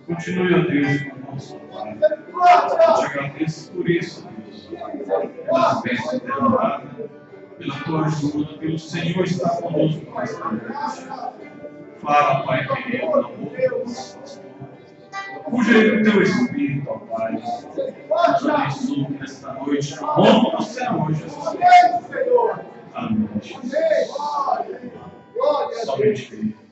Continue, ó Deus, conosco, Pai. Eu te agradeço por isso, Deus. Pelas bênçãos derramadas, pela tua ajuda, pelo Senhor estar conosco nesta noite. Fala, Pai querido, na boca dos pastores. Puxa o teu Espírito, ó Pai. Nos abençoe nesta noite, no nome do Senhor Jesus Cristo. Amém. Somente Cristo.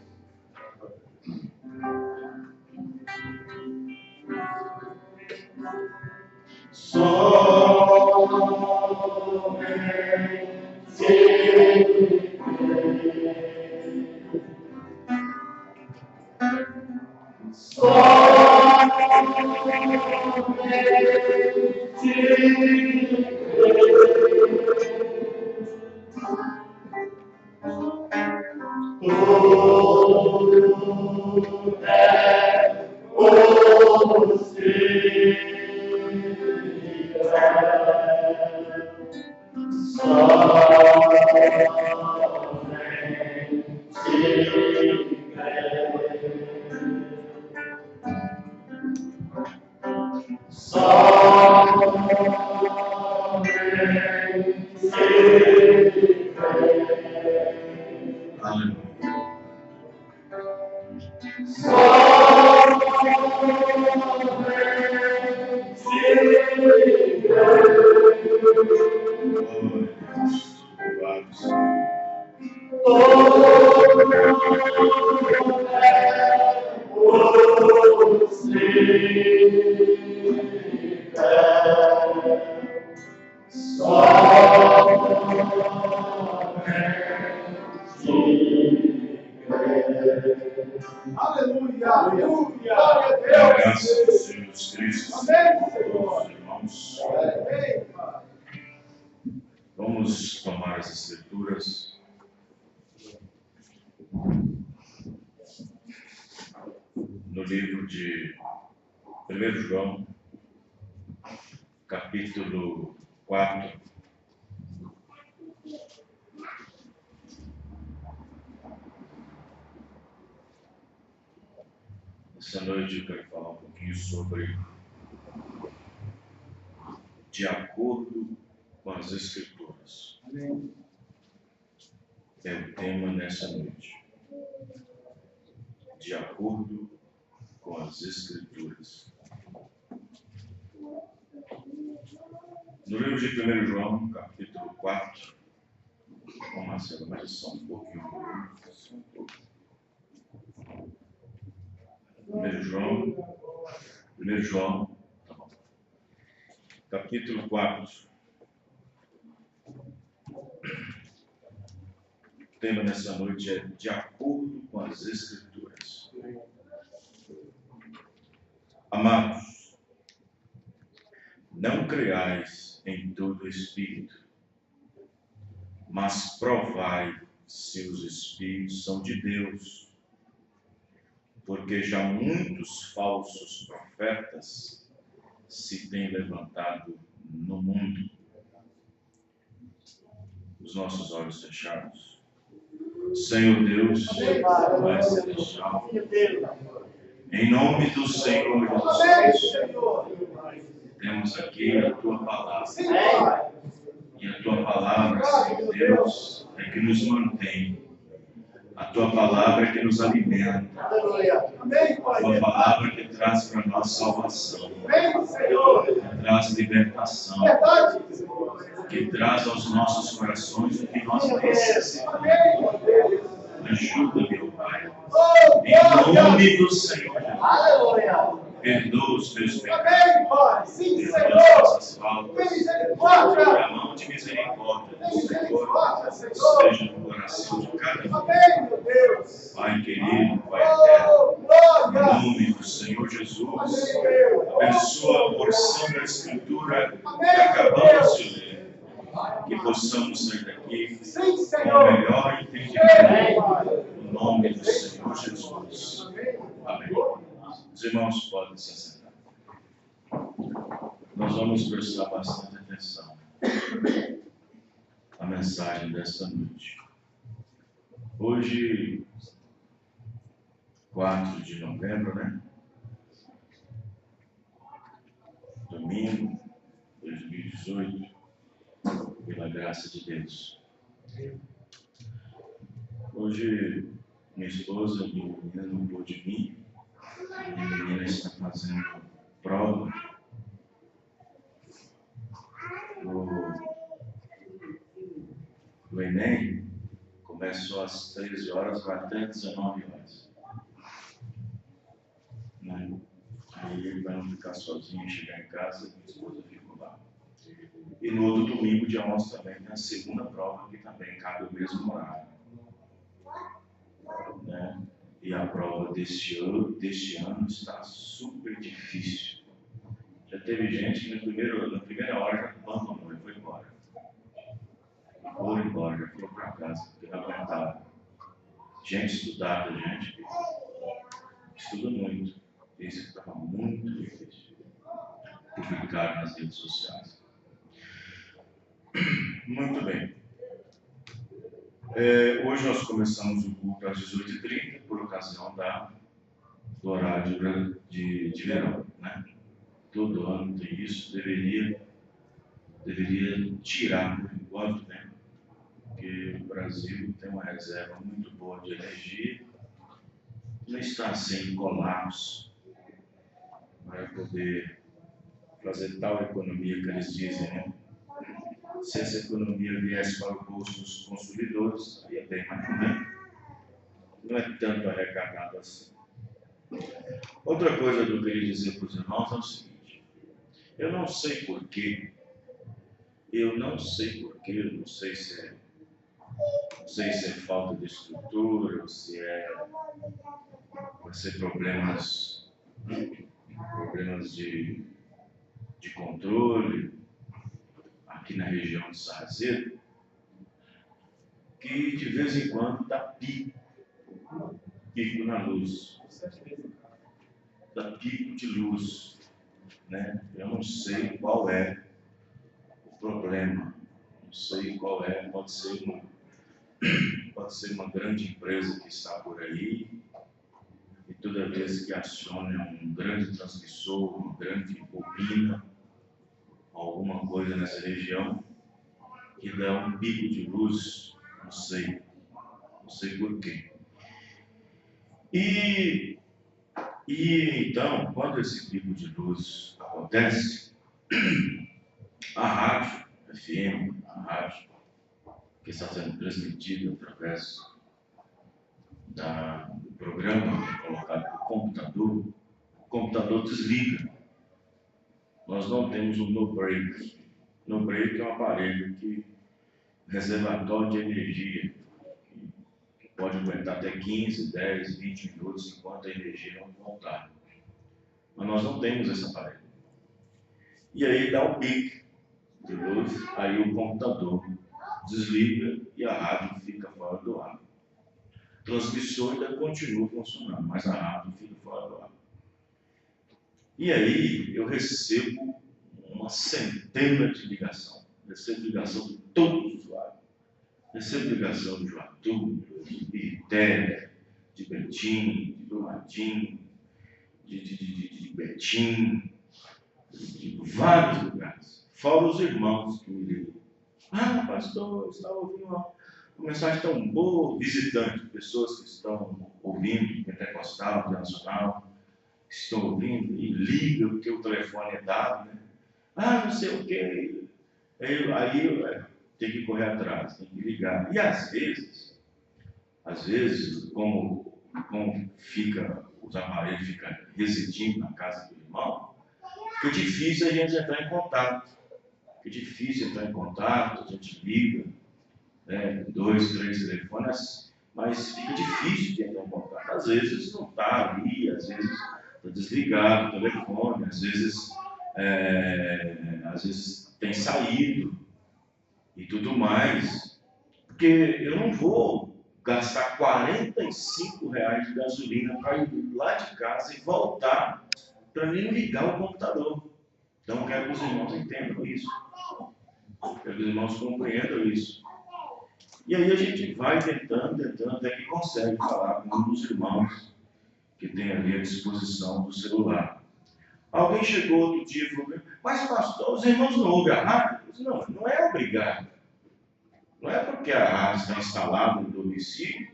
Graças ao Senhor Jesus Cristo. Amém, irmãos. Vamos tomar as escrituras. No livro de 1 João, capítulo 4. Essa noite eu quero falar um pouquinho sobre de acordo com as Escrituras. Amém. É o tema nessa noite. De acordo com as Escrituras. No livro de 1 João, capítulo 4, com Marcelo, mas só um pouquinho. 1 João, tá bom. Capítulo 4. O tema nessa noite é de acordo com as Escrituras. Amados, não creais em todo espírito, mas provai se os espíritos são de Deus, porque já muitos falsos profetas se têm levantado no mundo. Os nossos olhos fechados. Senhor Deus, Pai Celestial, em nome do Senhor Jesus Cristo, temos aqui a Tua Palavra. E a Tua Palavra, Senhor Deus, é que nos mantém. A Tua Palavra é que nos alimenta. A Tua Palavra é que traz para nós salvação. Que traz libertação. Que traz aos nossos corações o que nós precisamos. Ajuda, meu Pai. Em nome do Senhor Jesus. Perdoa os teus pecados. Perdoa as nossas faltas. A mão de misericórdia do Senhor esteja no coração de cada um. Pai querido, Pai eterno, em nome do Senhor Jesus, abençoa a porção da Escritura que acabamos de ler. Que possamos sair daqui com o melhor entendimento, no nome do Senhor Jesus. Amém. Os irmãos podem se assentar. Nós vamos prestar bastante atenção à mensagem desta noite. Hoje, 4 de novembro, né? domingo, 2018, pela graça de Deus. Hoje, minha esposa e minha menina não pôde vir. Minha menina está fazendo prova o Enem. Começou às 13 horas, vai até 19 horas. Né? Aí ele vai não ficar sozinho, chegar em casa e minha esposa ficou lá. E no outro domingo, dia 11, também tem a segunda prova, que também cabe o mesmo horário. Né? E a prova deste ano está super difícil. Já teve gente que na primeira hora já abandonou e foi embora. Foi embora, já foi para casa, porque não aguentava. Gente estudada, gente que estuda muito. Disse que estava muito difícil. Publicaram nas redes sociais. Muito bem. Hoje nós começamos o culto às 18h30, por ocasião do horário de verão. Né? Todo ano tem isso, deveria tirar por enquanto, né? Porque o Brasil tem uma reserva muito boa de energia, não está sem colapso para poder fazer tal economia que eles dizem, né? Se essa economia viesse para o bolso dos consumidores, aí é bem, mas não é tanto arrecadado assim. Outra coisa que eu queria dizer para os irmãos é o seguinte: eu não sei porquê, eu não sei se é falta de estrutura, ou se vai ser problemas de controle aqui na região de Sarzedo, que de vez em quando dá pico na luz, dá pico de luz, né? Eu não sei qual é o problema, não sei qual é, pode ser uma grande empresa que está por aí, e toda vez que aciona um grande transmissor, uma grande bobina, alguma coisa nessa região, que dá um pico de luz, não sei porquê. E então, quando esse pico de luz acontece, a rádio FM, a rádio que está sendo transmitida através do programa colocado no computador desliga. Nós não temos um no-break. No-break é um aparelho reservatório de energia, que pode aguentar até 15, 10, 20 minutos enquanto a energia não voltar. Mas nós não temos esse aparelho. E aí dá um pico de luz, aí o computador desliga e a rádio fica fora do ar. O transmissor ainda continua funcionando, mas a rádio fica fora do ar. E aí eu recebo uma centena de ligação. Recebo ligação de todos os usuários. Recebo ligação de João Arthur, de Birité, de Betim, de Brumadinho, de Betim, de vários lugares. Fora os irmãos que me ligam. Ah, pastor, eu estava ouvindo uma mensagem tão boa, visitante, pessoas que estão ouvindo, pentecostal, internacional, que estão ouvindo e ligam, porque o telefone é dado, né? Ah, não sei o quê. Aí eu tenho que correr atrás, tenho que ligar. E às vezes, como os aparelhos ficam residindo na casa do irmão, fica difícil a gente entrar em contato. Fica difícil entrar em contato, a gente liga, né, 2, 3 telefones, mas fica difícil de entrar em contato. Às vezes não está ali, às vezes está desligado o telefone, às vezes tem saído e tudo mais. Porque eu não vou gastar R$45 de gasolina para ir lá de casa e voltar para nem ligar o computador. Então, eu quero que os irmãos entendam isso. Quero que os irmãos compreendam isso. E aí a gente vai tentando, até que consegue falar com um dos irmãos que tem ali à disposição do celular. Alguém chegou outro dia e falou, mas pastor, os irmãos não ouvem a rádio? Eu disse, não, não é obrigado. Não é porque a rádio está instalada no domicílio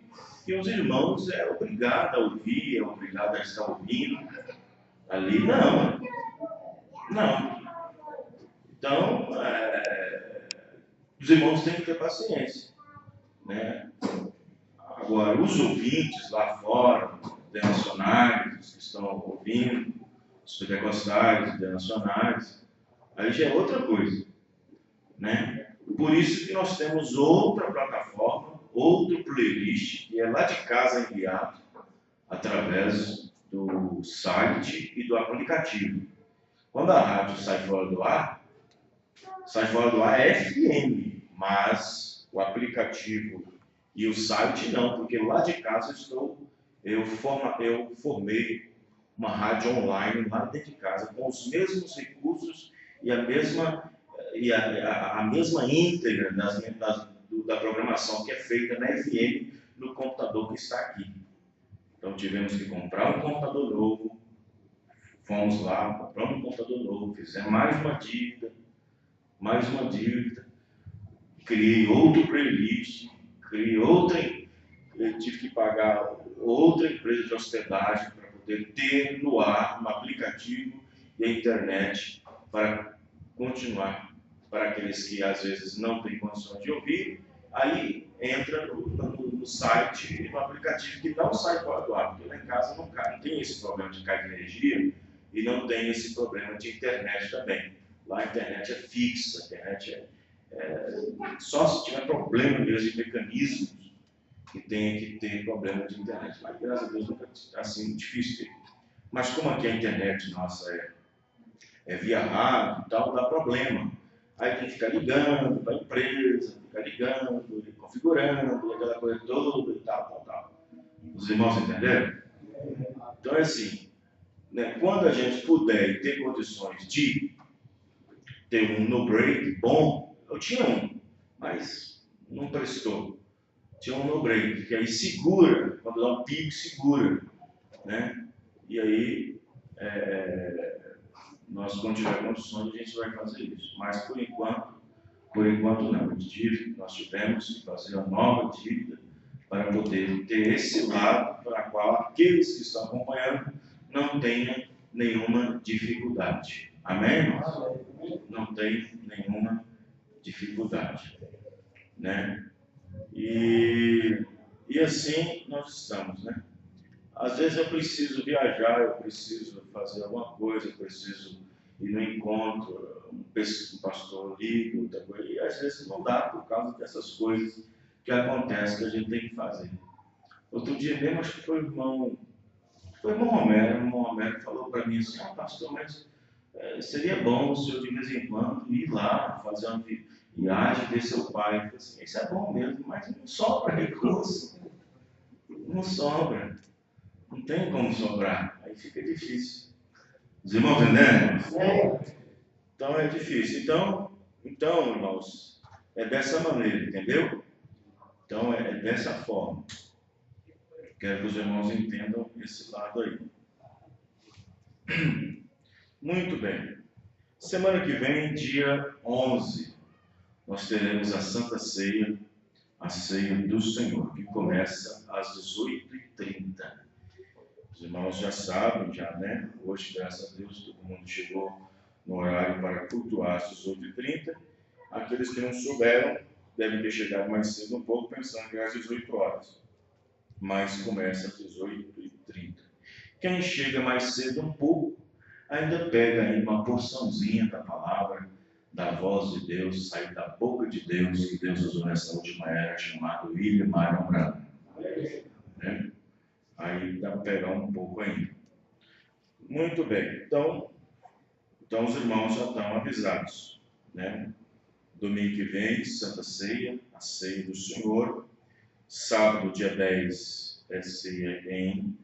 que os irmãos é obrigado a ouvir, é obrigado a estar ouvindo. Ali não. Não. Então, os irmãos têm que ter paciência, né? Agora, os ouvintes lá fora, internacionais, que estão ouvindo, os pentecostais, internacionais, aí já é outra coisa, né? Por isso que nós temos outra plataforma, outro playlist, que é lá de casa enviado, através do site e do aplicativo. Quando a rádio sai fora do ar é FM, mas o aplicativo e o site não, porque lá de casa eu formei uma rádio online lá dentro de casa, com os mesmos recursos e a mesma íntegra da programação que é feita na FM no computador que está aqui. Então tivemos que comprar um computador novo, fomos lá, compramos um computador novo, fizemos mais uma dívida, criei outro playlist, eu tive que pagar outra empresa de hospedagem para poder ter no ar um aplicativo e a internet para continuar, para aqueles que às vezes não têm condição de ouvir, aí entra no site e no aplicativo que não sai fora do ar, porque lá em casa não tem esse problema de cair de energia e não tem esse problema de internet também. Lá a internet é fixa, a internet só se tiver problema mesmo de mecanismos que tenha que ter problema de internet. Mas graças a Deus nunca está assim difícil ter. Mas como aqui a internet nossa é via rádio e tal, dá problema. Aí tem que ficar ligando para a empresa, ficar ligando, configurando, aquela coisa toda e tal. Os irmãos entenderam? Então é assim, né, quando a gente puder ter condições de ter um no-break bom, eu tinha um, mas não prestou. Tinha um no-break, que aí segura, quando dá um pico, segura, né? E aí, nós, quando tiver condições, a gente vai fazer isso. Mas, por enquanto não. Nós tivemos que fazer uma nova dívida para poder ter esse lado para o qual aqueles que estão acompanhando não tenham nenhuma dificuldade. Amém, irmãos? Não tem nenhuma dificuldade, né? E assim nós estamos, né? Às vezes eu preciso viajar, eu preciso fazer alguma coisa, eu preciso ir no encontro, um pastor liga, outra coisa, e às vezes não dá por causa dessas coisas que acontecem, que a gente tem que fazer. Outro dia mesmo, acho que foi o irmão Romero falou para mim assim, pastor, mas seria bom o senhor de vez em quando ir lá, fazer uma viagem, ver seu pai. Eu falei assim, isso é bom mesmo, mas não sobra recurso. Não sobra. Não tem como sobrar. Aí fica difícil. Os irmãos entendem? Então é difícil. Então, irmãos, é dessa maneira, entendeu? Então é dessa forma. Quero que os irmãos entendam esse lado aí. Muito bem. Semana que vem, dia 11, nós teremos a Santa Ceia, a Ceia do Senhor, que começa às 18h30. Os irmãos já sabem, né? Hoje, graças a Deus, todo mundo chegou no horário para cultuar às 18h30. Aqueles que não souberam devem ter chegado mais cedo um pouco, pensando que é às 18 horas. Mas começa às 18h30. Quem chega mais cedo um pouco, ainda pega aí uma porçãozinha da palavra, da voz de Deus, sair da boca de Deus, que Deus usou nessa última era, chamado William Marion Branham. Né? Aí dá para pegar um pouco ainda. Muito bem. Então os irmãos já estão avisados. Né? Domingo que vem, Santa Ceia, a Ceia do Senhor. Sábado, dia 10, é ceia em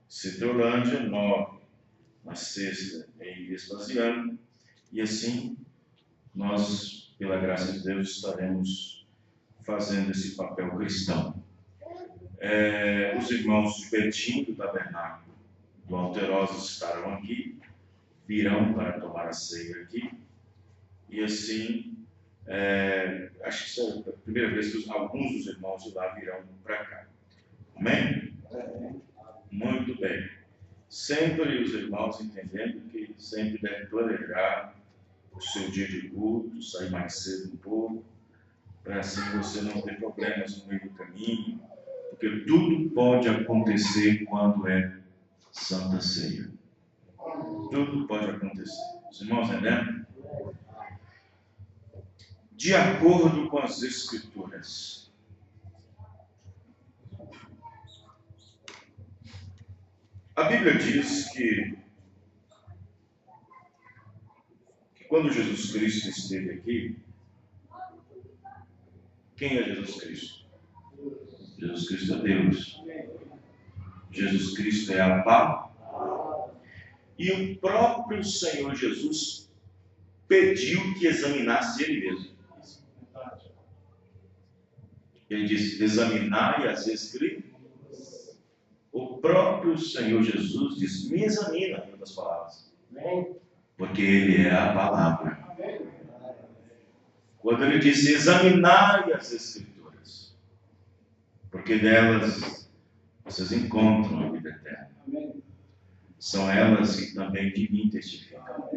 Citrolândia, 9, na sexta, em Vespasiano. E assim, nós, pela graça de Deus, estaremos fazendo esse papel cristão. Os irmãos de Betim, do Tabernáculo do Alterosa, estarão aqui virão para tomar a ceia aqui. E assim, acho que isso é a primeira vez que alguns dos irmãos de lá virão para cá. Amém? Muito bem. Sempre os irmãos entendendo que sempre devem planejar o seu dia de culto, sair mais cedo um pouco, para assim você não ter problemas no meio do caminho, porque tudo pode acontecer quando é Santa Ceia. Tudo pode acontecer. Os irmãos entendem? De acordo com as Escrituras. A Bíblia diz que quando Jesus Cristo esteve aqui, quem é Jesus Cristo? Jesus Cristo é Deus. Jesus Cristo é a palavra. E o próprio Senhor Jesus pediu que examinasse Ele mesmo. Ele disse, examinai as Escrituras. O próprio Senhor Jesus disse, me examina, em outras palavras. Porque Ele é a palavra. Quando Ele disse, examinai as Escrituras. Porque delas vocês encontram a vida eterna. São elas que também de mim testificam.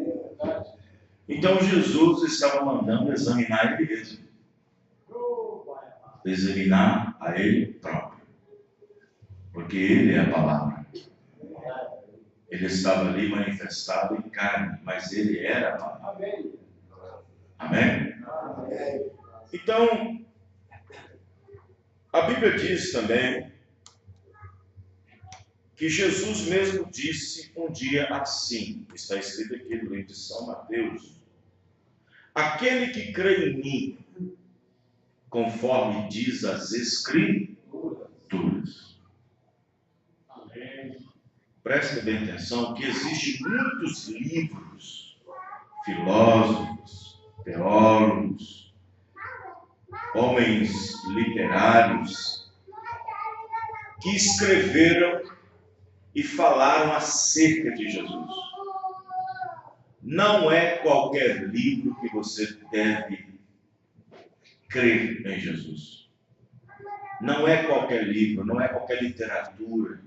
Então Jesus estava mandando examinar Ele mesmo. Examinar a Ele próprio. Porque Ele é a palavra. Ele estava ali manifestado em carne, mas Ele era a palavra. Amém? Então, a Bíblia diz também que Jesus mesmo disse um dia assim, está escrito aqui no livro de São Mateus, aquele que crê em mim, conforme diz as Escrituras. Preste bem atenção que existem muitos livros, filósofos, teólogos, homens literários, que escreveram e falaram acerca de Jesus. Não é qualquer livro que você deve crer em Jesus. Não é qualquer livro, não é qualquer literatura,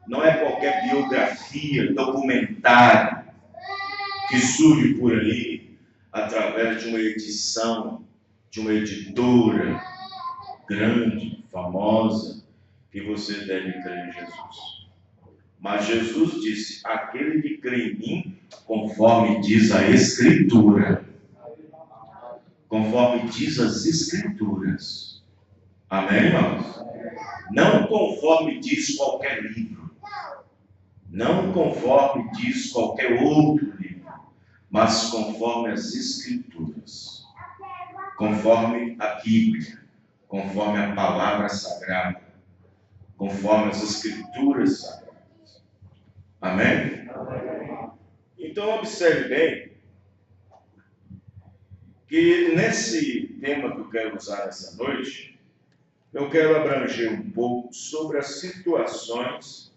não é qualquer biografia, documentário que surge por aí através de uma edição, de uma editora grande, famosa, que você deve crer em Jesus. Mas Jesus disse, aquele que crê em mim, conforme diz a Escritura. Conforme diz as Escrituras. Amém, irmãos? Não conforme diz qualquer livro. Não conforme diz qualquer outro livro. Mas conforme as Escrituras. Conforme a Bíblia. Conforme a palavra sagrada. Conforme as Escrituras sagradas. Amém? Então observe bem que nesse tema que eu quero usar nessa noite, eu quero abranger um pouco sobre as situações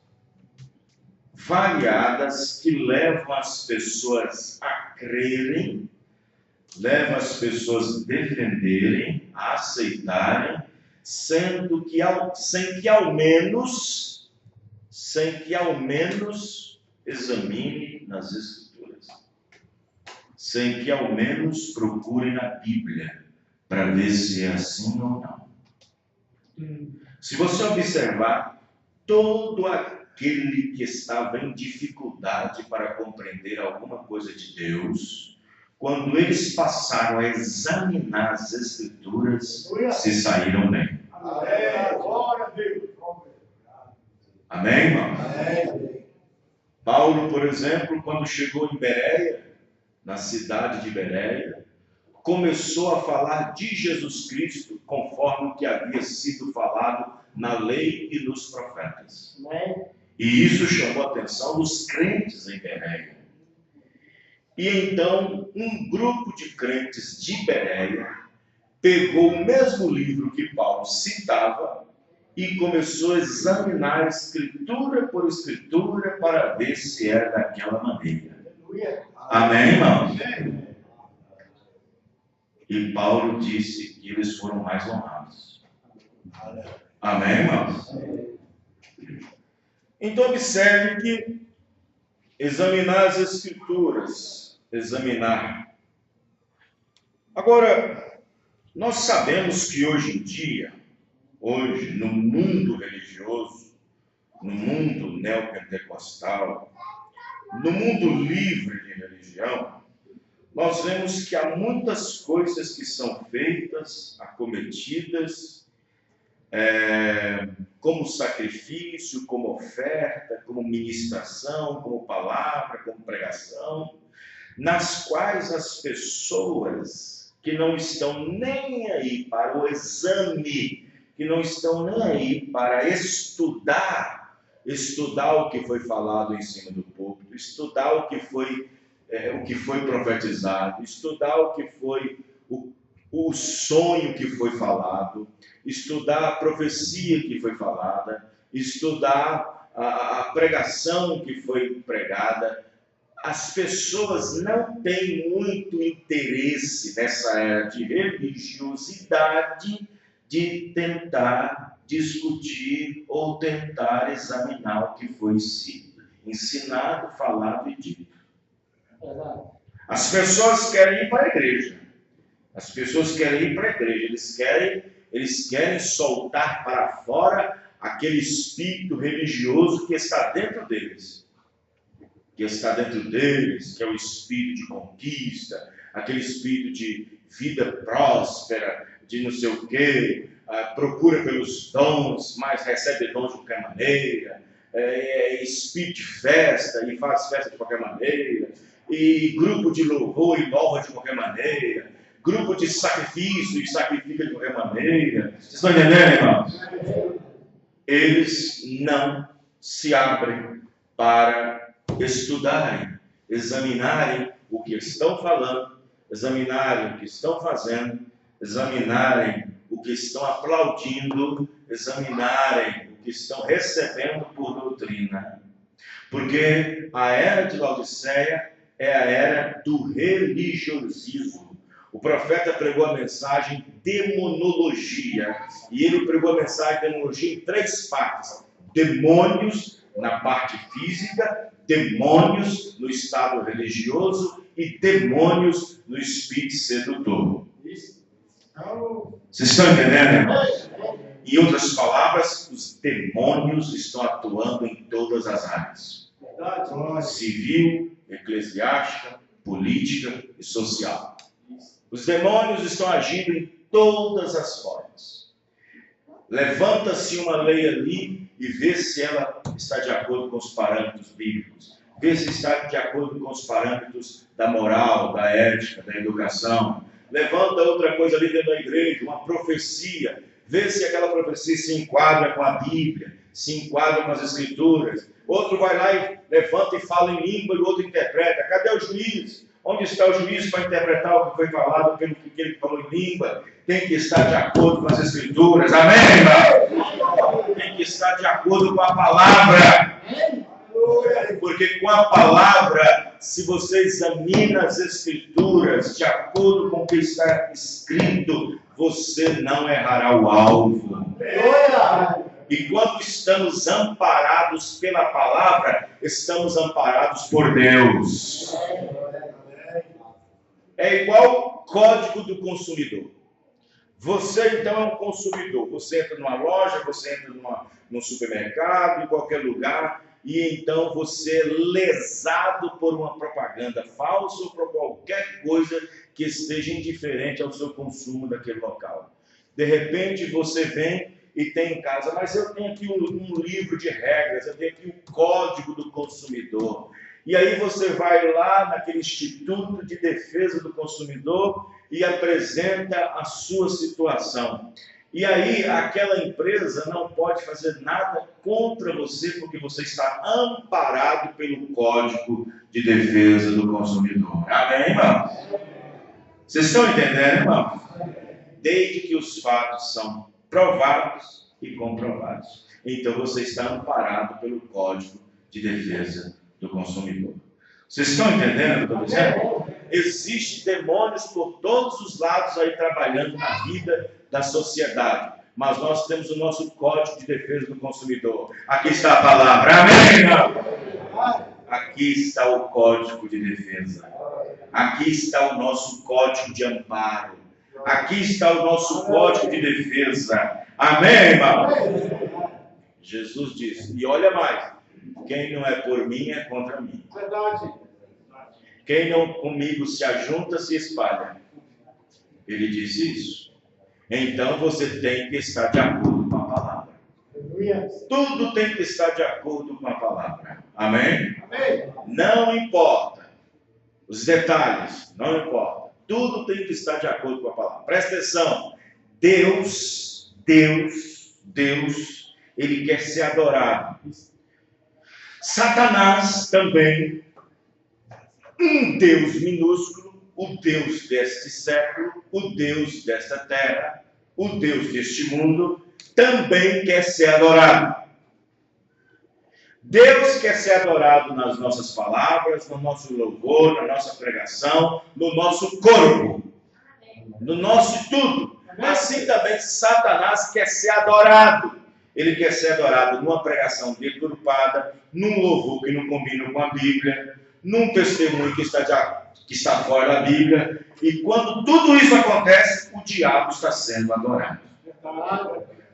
variadas que levam as pessoas a crerem, levam as pessoas a defenderem, a aceitarem, sem que ao menos examine nas Escrituras, sem que ao menos procure na Bíblia, para ver se é assim ou não. Se você observar, todo aquele que estava em dificuldade para compreender alguma coisa de Deus, quando eles passaram a examinar as Escrituras, se saíram bem. Amém, irmão? Paulo, por exemplo, quando chegou em Bereia, na cidade de Bereia, começou a falar de Jesus Cristo conforme o que havia sido falado na lei e nos profetas. E isso chamou a atenção dos crentes em Bereia. E então, um grupo de crentes de Bereia pegou o mesmo livro que Paulo citava e começou a examinar escritura por escritura para ver se era daquela maneira. Amém, irmãos? E Paulo disse que eles foram mais honrados. Amém, irmãos? Então observe que examinar as Escrituras, examinar. Agora, nós sabemos que hoje em dia, no mundo religioso, no mundo neopentecostal, no mundo livre de religião, nós vemos que há muitas coisas que são feitas, acometidas, como sacrifício, como oferta, como ministração, como palavra, como pregação, nas quais as pessoas que não estão nem aí para o exame, que não estão nem aí para estudar o que foi falado em cima do púlpito, estudar o que foi profetizado, estudar o que foi o sonho que foi falado, estudar a profecia que foi falada, estudar a pregação que foi pregada. As pessoas não têm muito interesse nessa era de religiosidade de tentar discutir ou tentar examinar o que foi ensinado, falado e dito. As pessoas querem ir para a igreja. As pessoas querem ir para a igreja. Eles querem soltar para fora aquele espírito religioso que está dentro deles. Que é o espírito de conquista, aquele espírito de vida próspera, de não sei o quê, procura pelos dons, mas recebe dons de qualquer maneira, espírito de festa e faz festa de qualquer maneira, e grupo de louvor e louva de qualquer maneira, grupo de sacrifício e sacrifica de qualquer maneira. Vocês estão entendendo, irmãos? Eles não se abrem para estudarem, examinarem o que estão falando, examinarem o que estão fazendo, examinarem o que estão aplaudindo, examinarem o que estão recebendo por doutrina. Porque a era de Laodiceia é a era do religiosismo. O profeta pregou a mensagem demonologia, e ele pregou a mensagem demonologia em 3 partes: demônios na parte física, demônios no estado religioso e demônios no espírito sedutor. Vocês estão entendendo, irmãos? Em outras palavras, os demônios estão atuando em todas as áreas: civil, eclesiástica, política e social. Os demônios estão agindo em todas as formas. Levanta-se uma lei ali e vê se ela está de acordo com os parâmetros bíblicos, vê se está de acordo com os parâmetros da moral, da ética, da educação. Levanta outra coisa ali dentro da igreja, uma profecia, vê se aquela profecia se enquadra com a Bíblia, se enquadra com as Escrituras. Outro vai lá e levanta e fala em língua e o outro interpreta. Cadê o juiz? Onde está o juiz para interpretar o que foi falado pelo que ele falou em língua? Tem que estar de acordo com as Escrituras. Amém, irmão? Tem que estar de acordo com a palavra. Porque com a palavra, se você examina as Escrituras de acordo com o que está escrito, você não errará o alvo. E quando estamos amparados pela palavra, estamos amparados por Deus. É igual código do consumidor. Você então é um consumidor. Você entra numa loja, você entra num supermercado, em qualquer lugar, e então você é lesado por uma propaganda falsa ou por qualquer coisa que esteja indiferente ao seu consumo daquele local. De repente você vem e tem em casa, mas eu tenho aqui um livro de regras, eu tenho aqui o código do consumidor. E aí você vai lá naquele Instituto de Defesa do Consumidor e apresenta a sua situação. E aí aquela empresa não pode fazer nada contra você, porque você está amparado pelo Código de Defesa do Consumidor. Amém, irmãos? Vocês estão entendendo, irmãos? Desde que os fatos são provados e comprovados. Então você está amparado pelo Código de Defesa do Consumidor. Vocês estão entendendo o que eu estou dizendo? Existem demônios por todos os lados aí trabalhando na vida da sociedade. Mas nós temos o nosso Código de Defesa do Consumidor. Aqui está a palavra. Amém, irmão? Aqui está o Código de Defesa. Aqui está o nosso Código de Amparo. Aqui está o nosso Código de Defesa. Amém, irmão? Jesus disse, e olha mais, quem não é por mim é contra mim. Verdade. Quem não comigo se ajunta, se espalha. Ele disse isso. Então você tem que estar de acordo com a palavra. Tudo tem que estar de acordo com a palavra. Amém? Amém. Não importa. Os detalhes, não importa. Tudo tem que estar de acordo com a palavra. Presta atenção. Deus, Ele quer ser adorado. Satanás também, um Deus minúsculo, o Deus deste século, o Deus desta terra, o Deus deste mundo, também quer ser adorado. Deus quer ser adorado nas nossas palavras, no nosso louvor, na nossa pregação, no nosso corpo, no nosso tudo. Assim também Satanás quer ser adorado. Ele quer ser adorado numa pregação deturpada, num louvor que não combina com a Bíblia, num testemunho que está fora da Bíblia. E quando tudo isso acontece, o diabo está sendo adorado.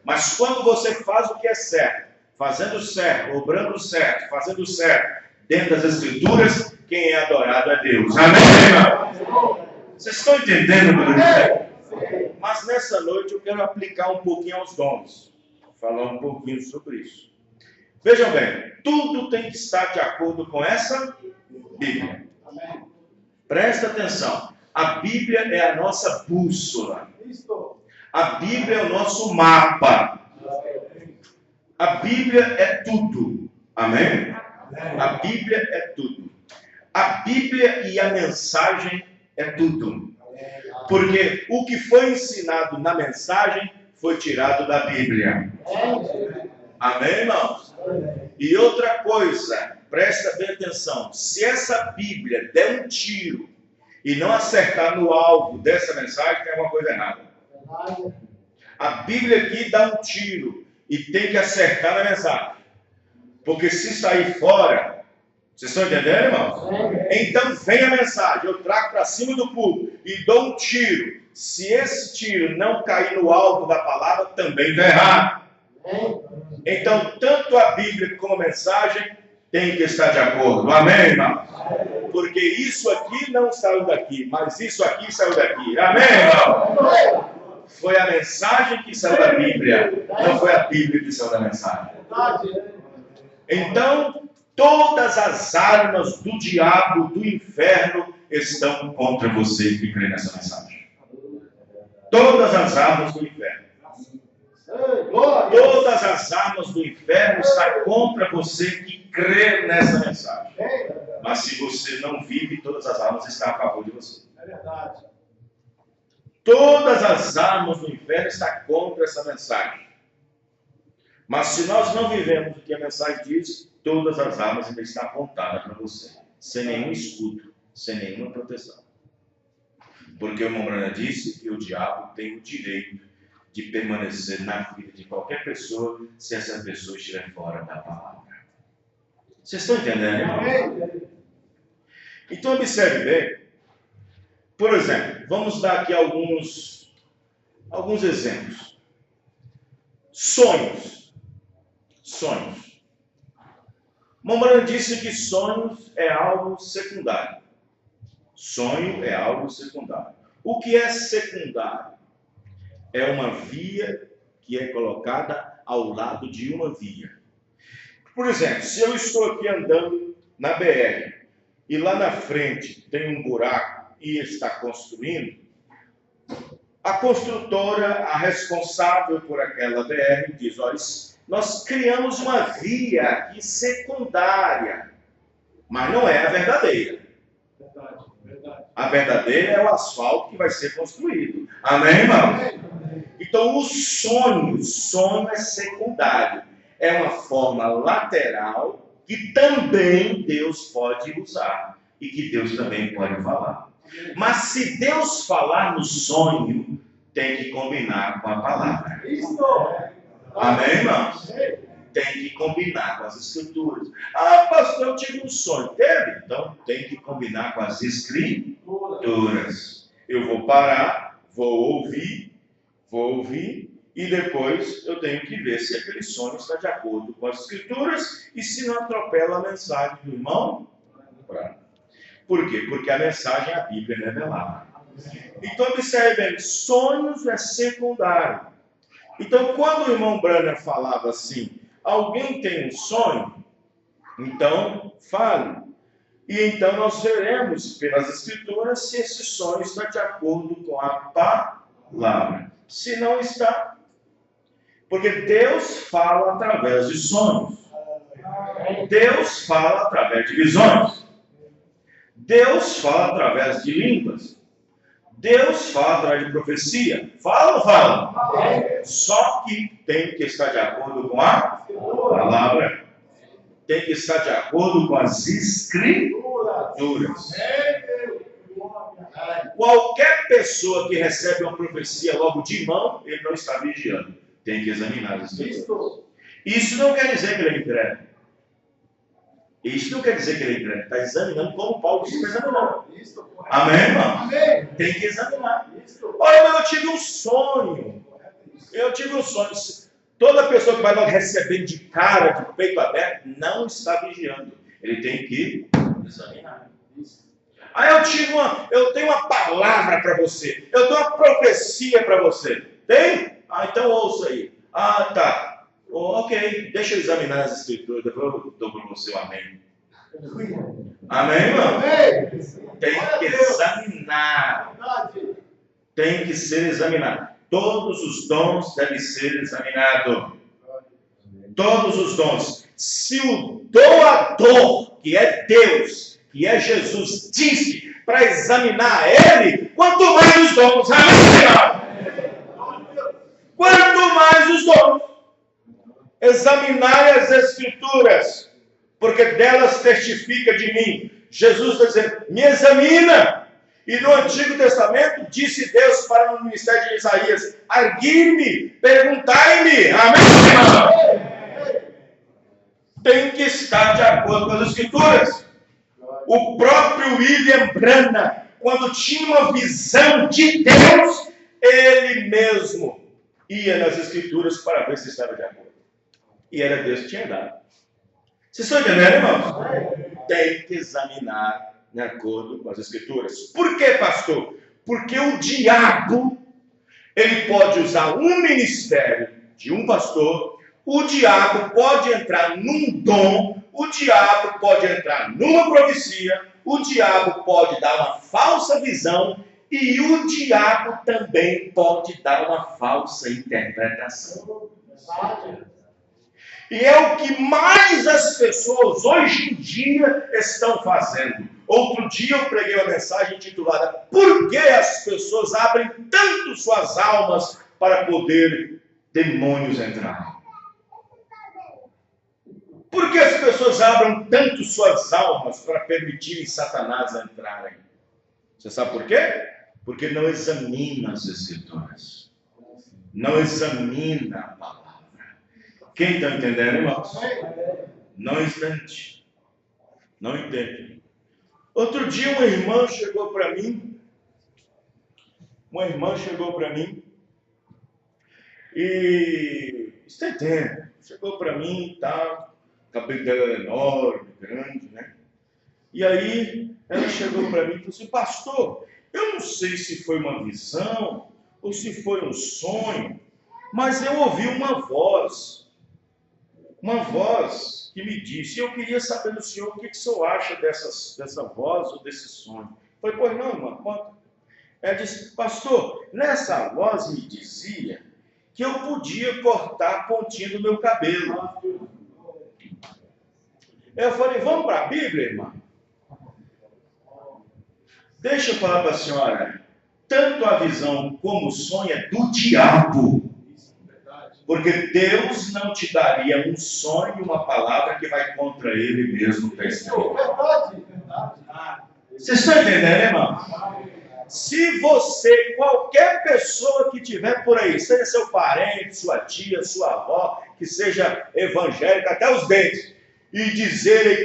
Mas quando você faz o que é certo, fazendo certo, obrando certo, fazendo certo, dentro das Escrituras, quem é adorado é Deus. Amém, irmão? Vocês estão entendendo o que eu estou dizendo? Mas nessa noite eu quero aplicar um pouquinho aos dons. Falar um pouquinho sobre isso. Vejam bem, tudo tem que estar de acordo com essa Bíblia. Presta atenção. A Bíblia é a nossa bússola. A Bíblia é o nosso mapa. A Bíblia é tudo. Amém? A Bíblia é tudo. A Bíblia e a mensagem é tudo. Porque o que foi ensinado na mensagem foi tirado da Bíblia. Amém, irmãos? E outra coisa, presta bem atenção. Se essa Bíblia der um tiro e não acertar no alvo dessa mensagem, tem alguma coisa errada. A Bíblia aqui dá um tiro e tem que acertar na mensagem. Porque se sair fora, vocês estão entendendo, irmãos? Então vem a mensagem, eu trago para cima do púlpito e dou um tiro. Se esse tiro não cair no alvo da palavra, também está errado. Então, tanto a Bíblia como a mensagem tem que estar de acordo. Amém, irmão? Porque isso aqui não saiu daqui, mas isso aqui saiu daqui. Amém, irmão? Foi a mensagem que saiu da Bíblia, não foi a Bíblia que saiu da mensagem. Então, todas as armas do diabo, do inferno, estão contra você que crê nessa mensagem. Todas as armas do inferno. Todas as armas do inferno estão contra você que crê nessa mensagem. Mas se você não vive, todas as armas estão a favor de você. É verdade. Todas as armas do inferno estão contra essa mensagem. Mas se nós não vivemos o que a mensagem diz, todas as armas ainda estão apontadas para você. Sem nenhum escudo, sem nenhuma proteção. Porque o irmão Branham disse que o diabo tem o direito de permanecer na vida de qualquer pessoa se essa pessoa estiver fora da palavra. Vocês estão entendendo, irmão? Então observe bem. Por exemplo, vamos dar aqui alguns exemplos. Sonhos. Sonhos. O irmão Branham disse que sonhos é algo secundário. Sonho é algo secundário. O que é secundário? É uma via que é colocada ao lado de uma via. Por exemplo, se eu estou aqui andando na BR e lá na frente tem um buraco e está construindo, a construtora, a responsável por aquela BR, diz: olha, nós criamos uma via aqui secundária, mas não é a verdadeira. A verdadeira é o asfalto que vai ser construído. Amém, irmão? Então, o sonho é secundário. É uma forma lateral que também Deus pode usar. e que Deus também pode falar. Mas se Deus falar no sonho, tem que combinar com a palavra. Amém, irmãos? Tem que combinar com as escrituras. Ah, pastor, eu tive um sonho. Teve? Então tem que combinar com as escrituras. Eu vou parar, vou ouvir, e depois eu tenho que ver se aquele sonho está de acordo com as escrituras e se não atropela a mensagem do irmão. Por quê? Porque a mensagem é a Bíblia revelada. Então observem, sonhos é secundário. Então quando o irmão Branham falava assim, alguém tem um sonho, então fale. E então nós veremos pelas escrituras se esse sonho está de acordo com a palavra. Se não está, porque Deus fala através de sonhos. Deus fala através de visões. Deus fala através de línguas. Deus fala através de profecia. Fala ou não fala? Só que tem que estar de acordo com a palavra. Tem que estar de acordo com as escrituras. Qualquer pessoa que recebe uma profecia logo de mão, ele não está vigiando. Tem que examinar as escrituras. Isso não quer dizer que ele é incrédulo. Isso não quer dizer que ele é incrédulo. Está examinando como Paulo disse que examinou. Amém, irmão? Tem que examinar. Olha, mas eu tive um sonho. Toda pessoa que vai logo recebendo de cara, de peito aberto, não está vigiando. Ele tem que examinar. Ah, eu tenho uma palavra para você. Eu tenho uma profecia para você. Tem? Ah, então ouça aí. Ah, tá. Ok, deixa eu examinar as escrituras. Depois eu dou para você o amém. Amém, irmão? Tem que examinar. Tem que ser examinado. Todos os dons devem ser examinados. Todos os dons. Se o doador, que é Deus, que é Jesus, disse para examinar ele, quanto mais os dons. Quanto mais os dons. Examinar as escrituras, porque delas testifica de mim. Jesus está dizendo, me examina. E no Antigo Testamento, disse Deus para o ministério de Isaías, arguir-me, perguntai-me. Amém? Tem que estar de acordo com as escrituras. O próprio William Branham, quando tinha uma visão de Deus, ele mesmo ia nas escrituras para ver se estava de acordo. E era Deus que tinha dado. Vocês estão entendendo, irmãos? Tem que examinar de acordo com as escrituras. Por que, pastor? Porque o diabo, ele pode usar um ministério de um pastor, o diabo pode entrar num dom, o diabo pode entrar numa profecia, o diabo pode dar uma falsa visão e o diabo também pode dar uma falsa interpretação. E é o que mais as pessoas hoje em dia estão fazendo. Outro dia eu preguei uma mensagem intitulada Por que as pessoas abrem tanto suas almas para poder demônios entrar? Por que as pessoas abrem tanto suas almas para permitirem Satanás entrarem? Você sabe por quê? Porque não examina as escrituras. Não examina a palavra. Quem está entendendo, irmãos? Não entende. Não entende. Outro dia uma irmã chegou para mim. E está entendendo. Chegou para mim e tal. O cabelo dela era enorme, grande, né? E aí ela chegou para mim e falou assim, pastor, eu não sei se foi uma visão ou se foi um sonho, mas eu ouvi uma voz que me disse, eu queria saber do senhor o que o senhor acha dessa voz ou desse sonho. Eu falei, pois não, irmã, conta. Ela disse, pastor, nessa voz me dizia que eu podia cortar a pontinha do meu cabelo. Eu falei, vamos para a Bíblia, irmã? Deixa eu falar para a senhora, tanto a visão como o sonho é do diabo. Porque Deus não te daria um sonho, uma palavra que vai contra ele mesmo. Vocês estão entendendo, irmão? Se você, qualquer pessoa que tiver por aí, seja seu parente, sua tia, sua avó, que seja evangélica até os dentes, e dizer aí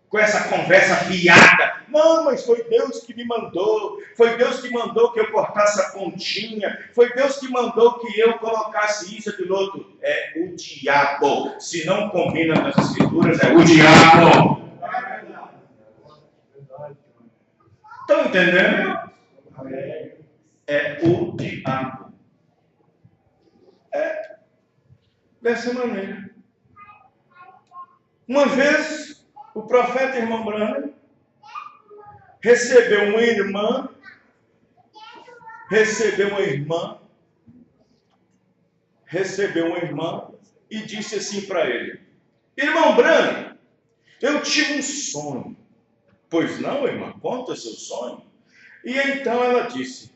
com essa conversa fiada, não, mas foi Deus que me mandou, foi Deus que mandou que eu cortasse a pontinha, foi Deus que mandou que eu colocasse isso, aquilo outro. É o diabo. Se não combina com as escrituras, é o diabo. Estão entendendo? É o diabo. É dessa maneira. Uma vez, o profeta irmão Branham recebeu uma irmã e disse assim para ele: irmão Branham, eu tive um sonho. Pois não, irmã, conta seu sonho. E então ela disse: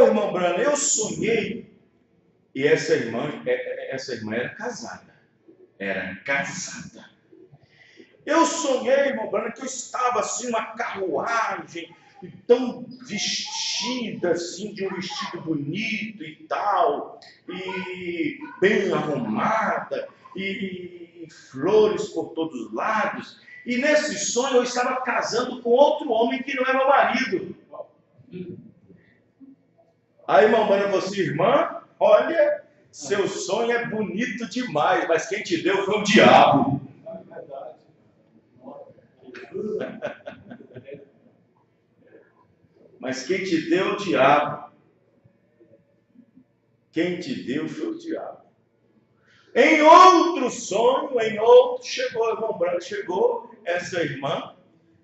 irmão Branham, eu sonhei. E essa irmã era casada. Eu sonhei, irmão Branham, que eu estava assim numa carruagem, tão vestida assim, de um vestido bonito e tal, e bem arrumada, e flores por todos os lados. E nesse sonho eu estava casando com outro homem que não é meu marido. Aí, irmão Branham, você, irmã, olha, seu sonho é bonito demais, mas quem te deu foi o diabo. Mas quem te deu o diabo. Quem te deu foi o diabo. Em outro sonho, chegou, irmão Branham, chegou essa irmã,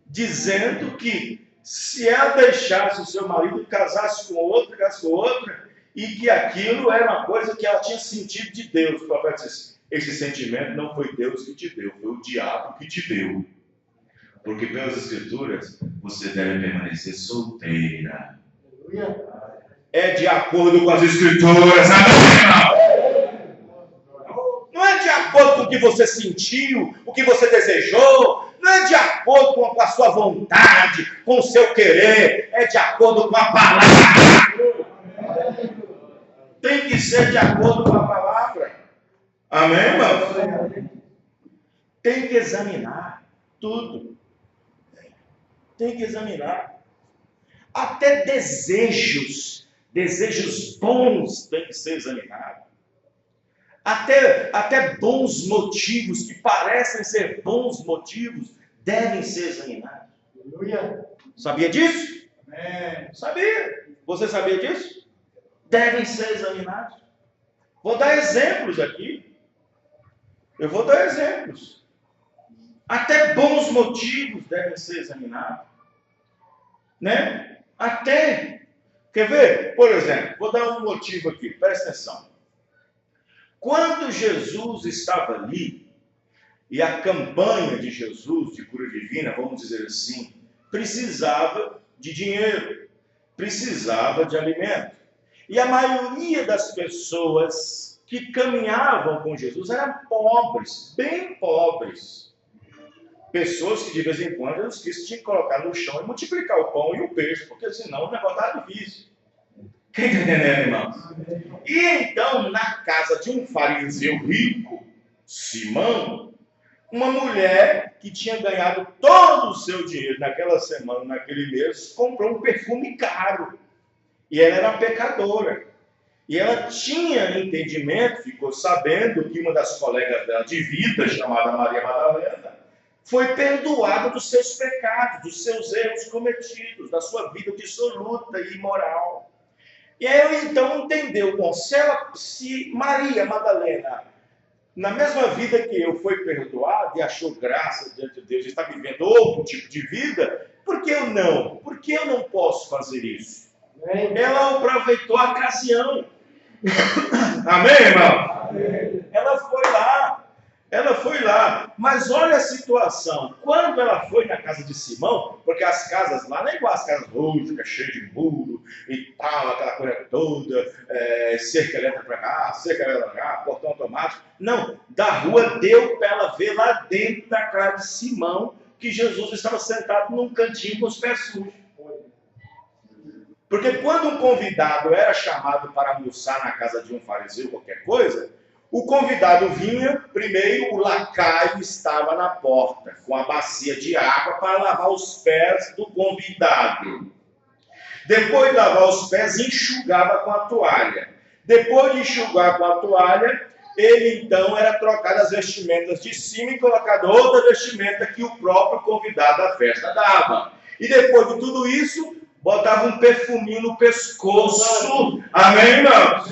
dizendo que se ela deixasse o seu marido, casasse com outra, e que aquilo era uma coisa que ela tinha sentido de Deus. O profeta disse: esse sentimento não foi Deus que te deu, foi o diabo que te deu. Porque pelas escrituras, você deve permanecer solteira. É de acordo com as escrituras, amém? Não é de acordo com o que você sentiu, o que você desejou, não é de acordo com a sua vontade, com o seu querer, é de acordo com a palavra. Tem que ser de acordo com a palavra. Amém, irmão? Tem que examinar tudo. Tem que examinar. Até desejos bons têm que ser examinados. Até bons motivos, que parecem ser bons motivos, devem ser examinados. Aleluia. Sabia disso? Sabia. Você sabia disso? Devem ser examinados. Vou dar exemplos aqui. Eu vou dar exemplos. Até bons motivos devem ser examinados. Né? Até, quer ver? Por exemplo, vou dar um motivo aqui, presta atenção. Quando Jesus estava ali, e a campanha de Jesus de cura divina, vamos dizer assim, precisava de dinheiro, precisava de alimento. E a maioria das pessoas que caminhavam com Jesus eram pobres, bem pobres. Pessoas que de vez em quando Jesus Cristo tinha que colocar no chão e multiplicar o pão e o peixe, porque senão o negócio estava difícil. Quem está entendendo, irmãos? E então, na casa de um fariseu rico, Simão, uma mulher que tinha ganhado todo o seu dinheiro naquela semana, naquele mês, comprou um perfume caro. E ela era pecadora. E ela tinha entendimento, ficou sabendo que uma das colegas dela de vida, chamada Maria Madalena, foi perdoada dos seus pecados, dos seus erros cometidos, da sua vida dissoluta e imoral. E aí ela então entendeu, bom, se Maria Madalena, na mesma vida que eu, foi perdoada e achou graça diante de Deus, e está vivendo outro tipo de vida, por que eu não? Por que eu não posso fazer isso? Ela aproveitou a ocasião. Amém, irmão? Amém. Ela foi lá, mas olha a situação. Quando ela foi na casa de Simão, porque as casas lá não é igual as casas rústicas, cheias de muro e tal, aquela coisa toda, cerca elétrica para cá, cerca elétrica para cá, portão automático. Não, da rua deu para ela ver lá dentro da casa de Simão que Jesus estava sentado num cantinho com os pés sujos. Porque quando um convidado era chamado para almoçar na casa de um fariseu, qualquer coisa, o convidado vinha, primeiro o lacaio estava na porta, com a bacia de água para lavar os pés do convidado. Depois de lavar os pés, enxugava com a toalha. Depois de enxugar com a toalha, ele então era trocado as vestimentas de cima e colocado outra vestimenta que o próprio convidado da festa dava. E depois de tudo isso, botava um perfuminho no pescoço. Amém, irmãos?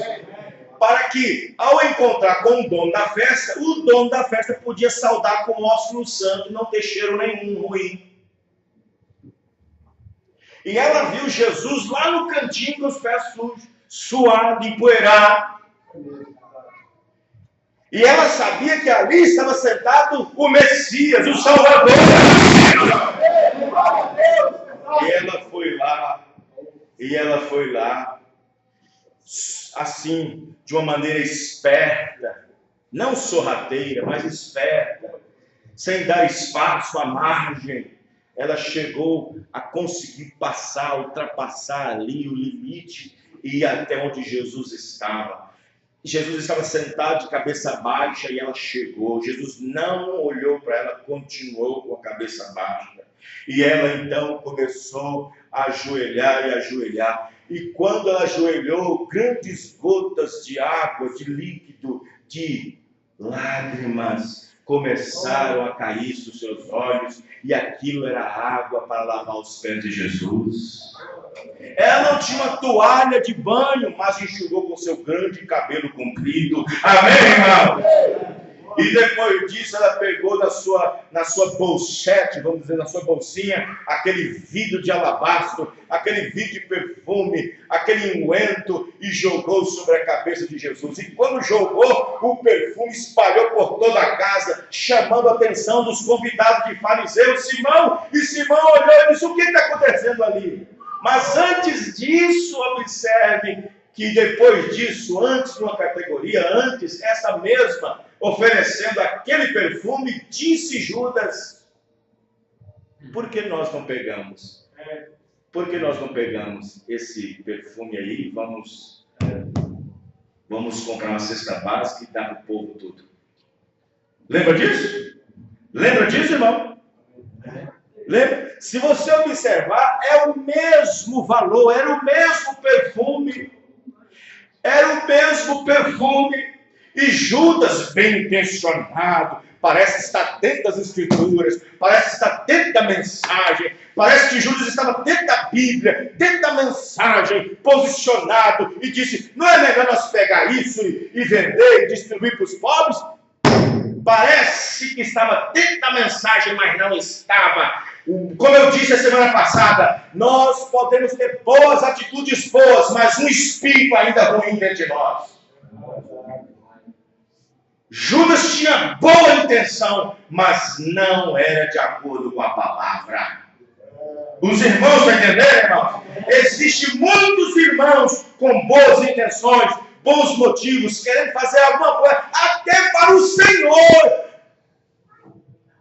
Para que, ao encontrar com o dono da festa podia saudar com ósculo santo e não ter cheiro nenhum ruim. E ela viu Jesus lá no cantinho com os pés sujos, suado, empoeirado. E ela sabia que ali estava sentado o Messias, o Salvador. E ela foi lá, assim, de uma maneira esperta, não sorrateira, mas esperta, sem dar espaço à margem. Ela chegou a conseguir ultrapassar ali o limite e ir até onde Jesus estava. Jesus estava sentado de cabeça baixa e ela chegou. Jesus não olhou para ela, continuou com a cabeça baixa. E ela então começou a ajoelhar. E quando ela ajoelhou, grandes gotas de água, de líquido, de lágrimas começaram a cair dos seus olhos. E aquilo era água para lavar os pés de Jesus. Ela não tinha uma toalha de banho, mas enxugou com seu grande cabelo comprido. Amém, irmão? E depois disso ela pegou na sua bolsete, vamos dizer, na sua bolsinha, aquele vidro de alabastro, aquele vidro de perfume, aquele unguento e jogou sobre a cabeça de Jesus. E quando jogou, o perfume espalhou por toda a casa, chamando a atenção dos convidados de fariseus, Simão. E Simão olhou e disse: o que está acontecendo ali? Mas antes disso, observe que depois disso, antes de uma categoria, antes, essa mesma, oferecendo aquele perfume, disse Judas: por que nós não pegamos? Por que nós não pegamos esse perfume aí e vamos comprar uma cesta básica e dar para o povo tudo? Lembra disso? Lembra disso, irmão? Lembra? Se você observar, é o mesmo valor, era o mesmo perfume. E Judas, bem intencionado, parece estar dentro das Escrituras, parece estar dentro da mensagem, parece que Judas estava dentro da Bíblia, dentro da mensagem, posicionado, e disse: não é melhor nós pegar isso e vender e distribuir para os pobres? Parece que estava dentro da mensagem, mas não estava. Como eu disse a semana passada, nós podemos ter boas atitudes boas, mas um espírito ainda ruim dentro de nós. Judas tinha boa intenção, mas não era de acordo com a palavra. Os irmãos estão entendendo, irmãos? Existem muitos irmãos com boas intenções, bons motivos, querendo fazer alguma coisa, até para o Senhor.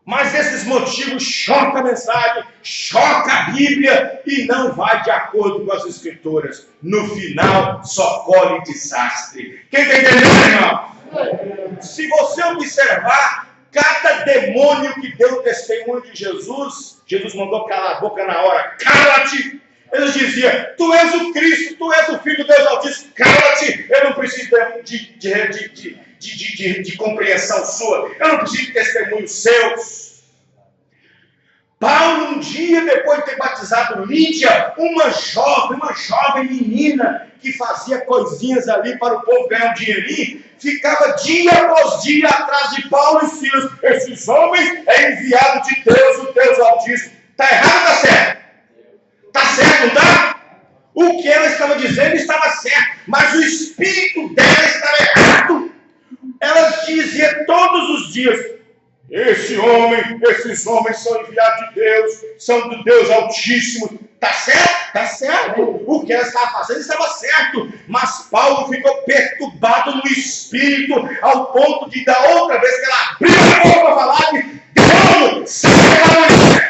Mas esses motivos chocam a mensagem, chocam a Bíblia e não vai de acordo com as Escrituras. No final, só colhe desastre. Quem está entendendo, irmão? Se você observar, cada demônio que deu testemunho de Jesus, Jesus mandou calar a boca na hora. Cala-te! Ele dizia: tu és o Cristo, tu és o Filho de Deus Altíssimo. Cala-te! Eu não preciso de compreensão sua. Eu não preciso de testemunhos seus. Paulo, um dia depois de ter batizado Lídia, uma jovem menina que fazia coisinhas ali para o povo ganhar um dinheirinho, ficava dia após dia atrás de Paulo e Silas. Esses homens é enviado de Deus, o Deus Altíssimo. Está errado ou está certo? Está certo, não está? O que ela estava dizendo estava certo, mas o espírito dela estava errado. Ela dizia todos os dias: esses homens são enviados de Deus, são do Deus Altíssimo. Está certo? Está certo. O que ela estava fazendo estava certo, mas Paulo ficou perturbado no espírito, ao ponto de, da outra vez que ela abriu a boca para falar, de demônio, sai da mulher.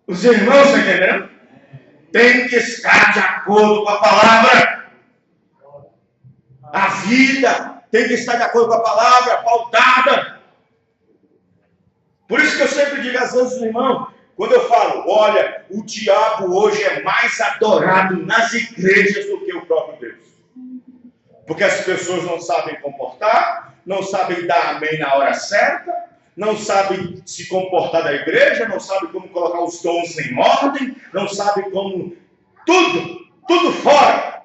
Os irmãos, estão entendendo? Tem que estar de acordo com a palavra. A vida tem que estar de acordo com a palavra, pautada. Por isso que eu sempre digo às vezes, irmão, quando eu falo, olha, o diabo hoje é mais adorado nas igrejas do que o próprio Deus. Porque as pessoas não sabem comportar, não sabem dar amém na hora certa, não sabem se comportar da igreja, não sabem como colocar os dons em ordem, não sabem como... Tudo fora.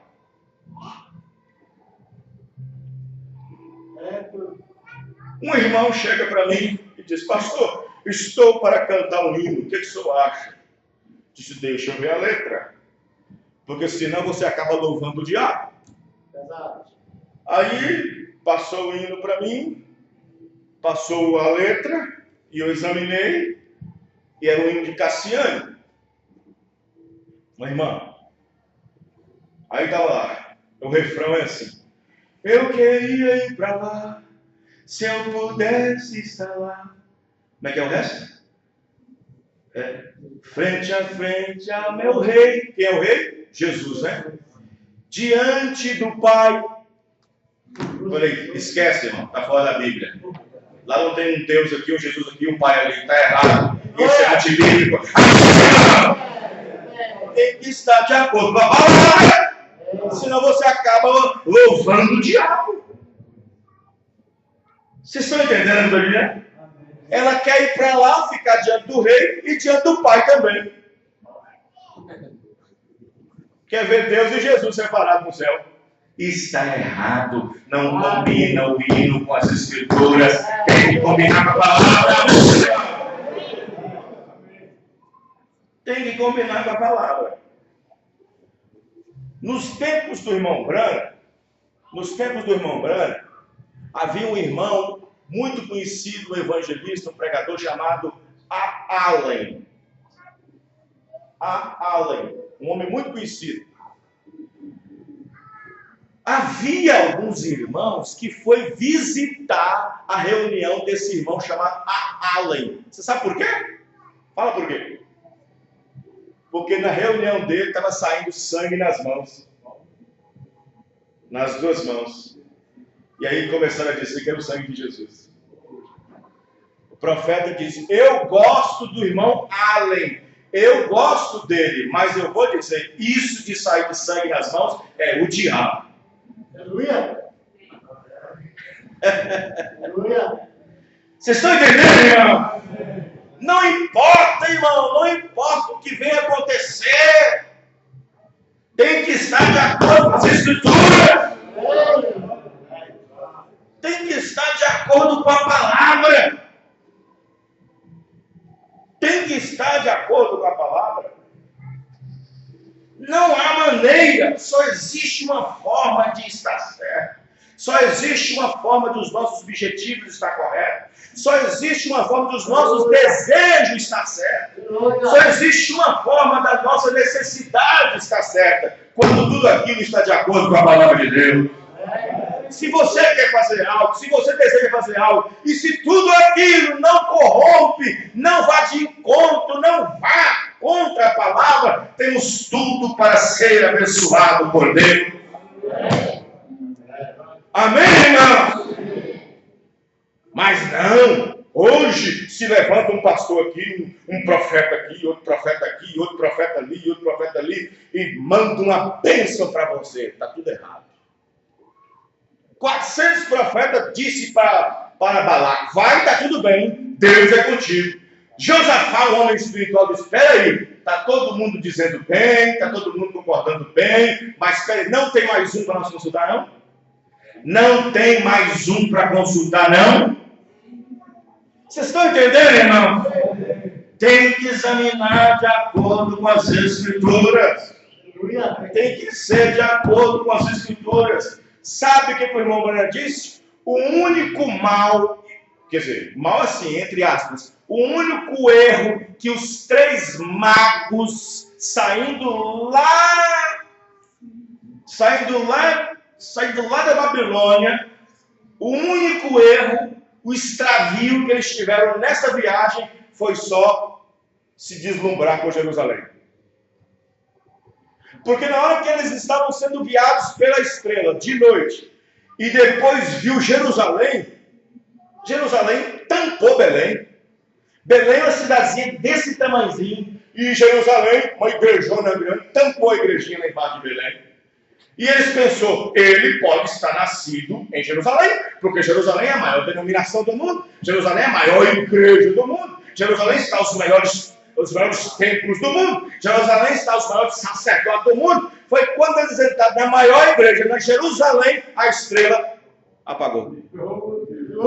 Um irmão chega para mim e diz, pastor, estou para cantar um hino, o que o senhor acha? Disse, deixa eu ver a letra, porque senão você acaba louvando o diabo. Aí, passou o hino para mim, passou a letra, e eu examinei, e era o hino de Cassiane. Uma irmã. Aí estava lá, o refrão é assim, eu queria ir para lá, se eu pudesse estar lá. Como é que é o resto? Frente a frente ao meu rei. Quem é o rei? Jesus, né? Diante do Pai. Falei, esquece, irmão, está fora da Bíblia. Lá não tem um Deus aqui, um Jesus aqui, um Pai ali, está errado. Isso é antibíblico. Tem que estar de acordo com a palavra, senão você acaba louvando o diabo. Vocês estão entendendo a Bíblia? Ela quer ir para lá, ficar diante do rei e diante do Pai também. Quer ver Deus e Jesus separados no céu. Está errado. Não combina o hino com as escrituras. Tem que combinar com a palavra. Tem que combinar com a palavra. Nos tempos do irmão Branco, havia um irmão muito conhecido, um evangelista, um pregador chamado A. Allen. A. Allen, um homem muito conhecido. Havia alguns irmãos que foi visitar a reunião desse irmão chamado A. Allen. Você sabe por quê? Fala por quê. Porque na reunião dele estava saindo sangue nas mãos. Nas duas mãos. E aí começaram a dizer que era o sangue de Jesus. O profeta disse, eu gosto do irmão Allen. Eu gosto dele, mas eu vou dizer, isso de sair de sangue nas mãos é o diabo. Aleluia. Aleluia. Vocês estão entendendo, irmão? Não importa, irmão, não importa o que venha acontecer. Tem que estar de acordo com as escrituras. Tem que estar de acordo com a palavra. Tem que estar de acordo com a palavra. Não há maneira, só existe uma forma de estar certo. Só existe uma forma dos nossos objetivos estar corretos. Só existe uma forma dos nossos desejos estar certos. Só existe uma forma da nossa necessidade estar certa. Quando tudo aquilo está de acordo com a palavra de Deus. Se você quer fazer algo, se você deseja fazer algo, e se tudo aquilo não corrompe, não vá de encontro, não vá contra a palavra, temos tudo para ser abençoado por Deus. Amém, irmão? Mas não, hoje se levanta um pastor aqui, um profeta aqui, outro profeta aqui, outro profeta ali, outro profeta ali, e manda uma bênção para você. Está tudo errado. 400 profetas disse para Balaque, vai, está tudo bem, Deus é contigo. Josafá, um homem espiritual, disse, espera aí, está todo mundo dizendo bem, está todo mundo concordando bem, mas espera aí, não tem mais um para nós consultar, não? Não tem mais um para consultar, não? Vocês estão entendendo, irmão? Tem que examinar de acordo com as escrituras. Tem que ser de acordo com as escrituras. Sabe o que o irmão Branham disse? O único mal, quer dizer, mal assim, entre aspas, o único erro que os 3 magos saindo lá da Babilônia, o único erro o extravio que eles tiveram nessa viagem foi só se deslumbrar com Jerusalém. Porque na hora que eles estavam sendo guiados pela estrela de noite, e depois viu Jerusalém, Jerusalém tampou Belém. Belém é uma cidadezinha desse tamanhozinho, e Jerusalém, uma igrejona grande, tampou a igrejinha lá embaixo de Belém. E eles pensou, ele pode estar nascido em Jerusalém, porque Jerusalém é a maior denominação do mundo, Jerusalém é a maior igreja do mundo, Jerusalém está os melhores templos do mundo, Jerusalém está os maiores sacerdotes do mundo. Foi quando eles entraram na maior igreja, na Jerusalém, a estrela apagou.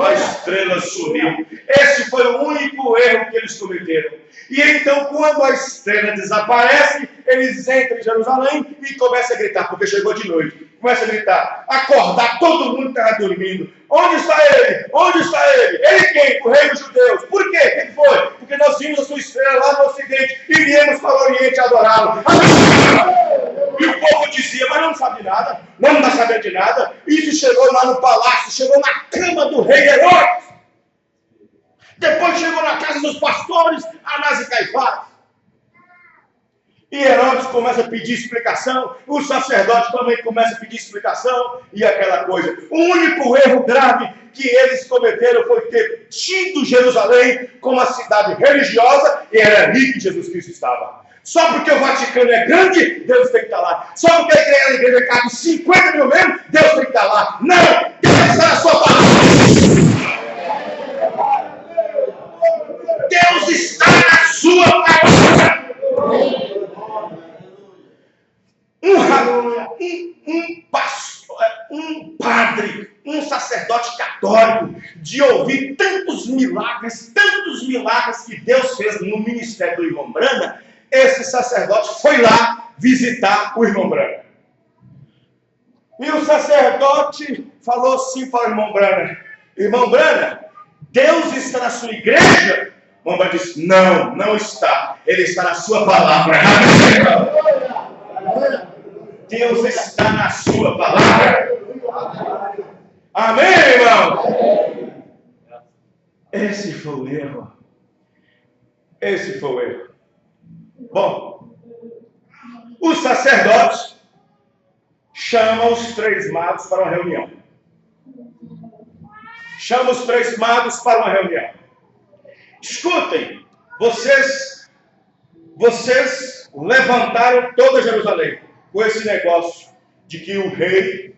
A estrela sumiu. Esse foi o único erro que eles cometeram. E então, quando a estrela desaparece, eles entram em Jerusalém e começam a gritar, porque chegou de noite. Começa a gritar, acordar todo mundo que estava dormindo. Onde está ele? Onde está ele? Ele quem? O rei dos judeus. Por quê? O que foi? Porque nós vimos a sua estrela lá no ocidente e viemos para o oriente adorá-lo. E o povo dizia, mas não sabe de nada, não está sabendo de nada. Isso chegou lá no palácio, chegou na cama do rei Herodes. Depois chegou na casa dos pastores, Anás e Caifás. E Herodes começa a pedir explicação, o sacerdote também começa a pedir explicação, e aquela coisa. O único erro grave que eles cometeram foi ter tido Jerusalém como uma cidade religiosa, e era ali que Jesus Cristo estava. Só porque o Vaticano é grande, Deus tem que estar lá. Só porque a igreja cabe 50 mil membros, Deus tem que estar lá. Não! Deus está na sua palavra. Deus está na sua palavra. Um padre, um sacerdote católico, de ouvir tantos milagres que Deus fez no ministério do irmão Brana, esse sacerdote foi lá visitar o irmão Brana. E o sacerdote falou assim para o irmão Brana, Deus está na sua igreja? O irmão Brana disse, não está, ele está na sua palavra. Deus está na sua palavra. Amém, irmão? Esse foi o erro. Bom, o sacerdote chama os 3 magos para uma reunião. Escutem, vocês levantaram toda Jerusalém com esse negócio de que o rei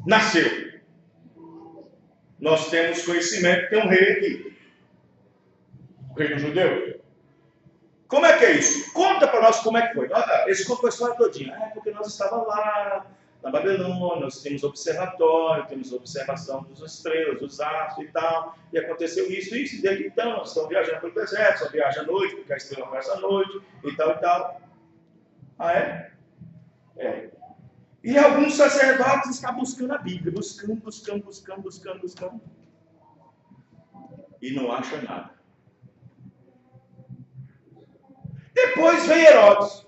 nasceu. Nós temos conhecimento que tem um rei aqui. O rei dos judeus. Como é que é isso? Conta para nós como é que foi. Esse conto foi a história todinha. Porque nós estávamos lá na Babilônia, nós temos observatório, temos observação das estrelas, dos astros e tal. E aconteceu isso. E desde então nós estamos viajando pelo deserto, só viaja à noite, porque a estrela aparece à noite e tal e tal. É. E alguns sacerdotes estão buscando a Bíblia, buscando. E não acham nada. Depois vem Herodes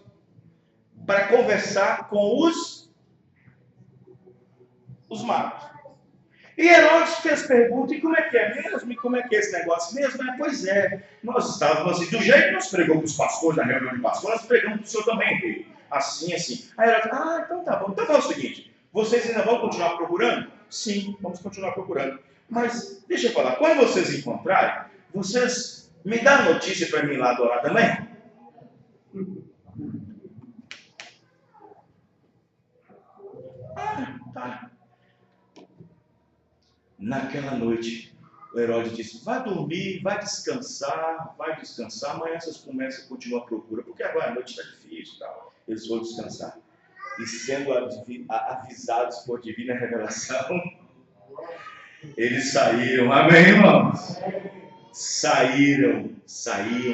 para conversar com os magos. E Herodes fez pergunta, e como é que é mesmo? E como é que é esse negócio mesmo? Pois é, nós estávamos assim, do jeito que nós pregamos para os pastores, na reunião de pastores, nós pregamos para o senhor também, rei. Assim. Aí Herodes, então tá bom. Então fala o seguinte, vocês ainda vão continuar procurando? Sim, vamos continuar procurando. Mas, deixa eu falar, quando vocês encontrarem, vocês me dão notícia para mim ir lá adorar também? Tá. Naquela noite, o Herodes disse, vai dormir, vai descansar, amanhã vocês começam a continuar a procura, porque agora a noite está difícil e tal. Eles vão descansar. E sendo avisados por divina revelação, eles saíram. Amém, irmãos? Saíram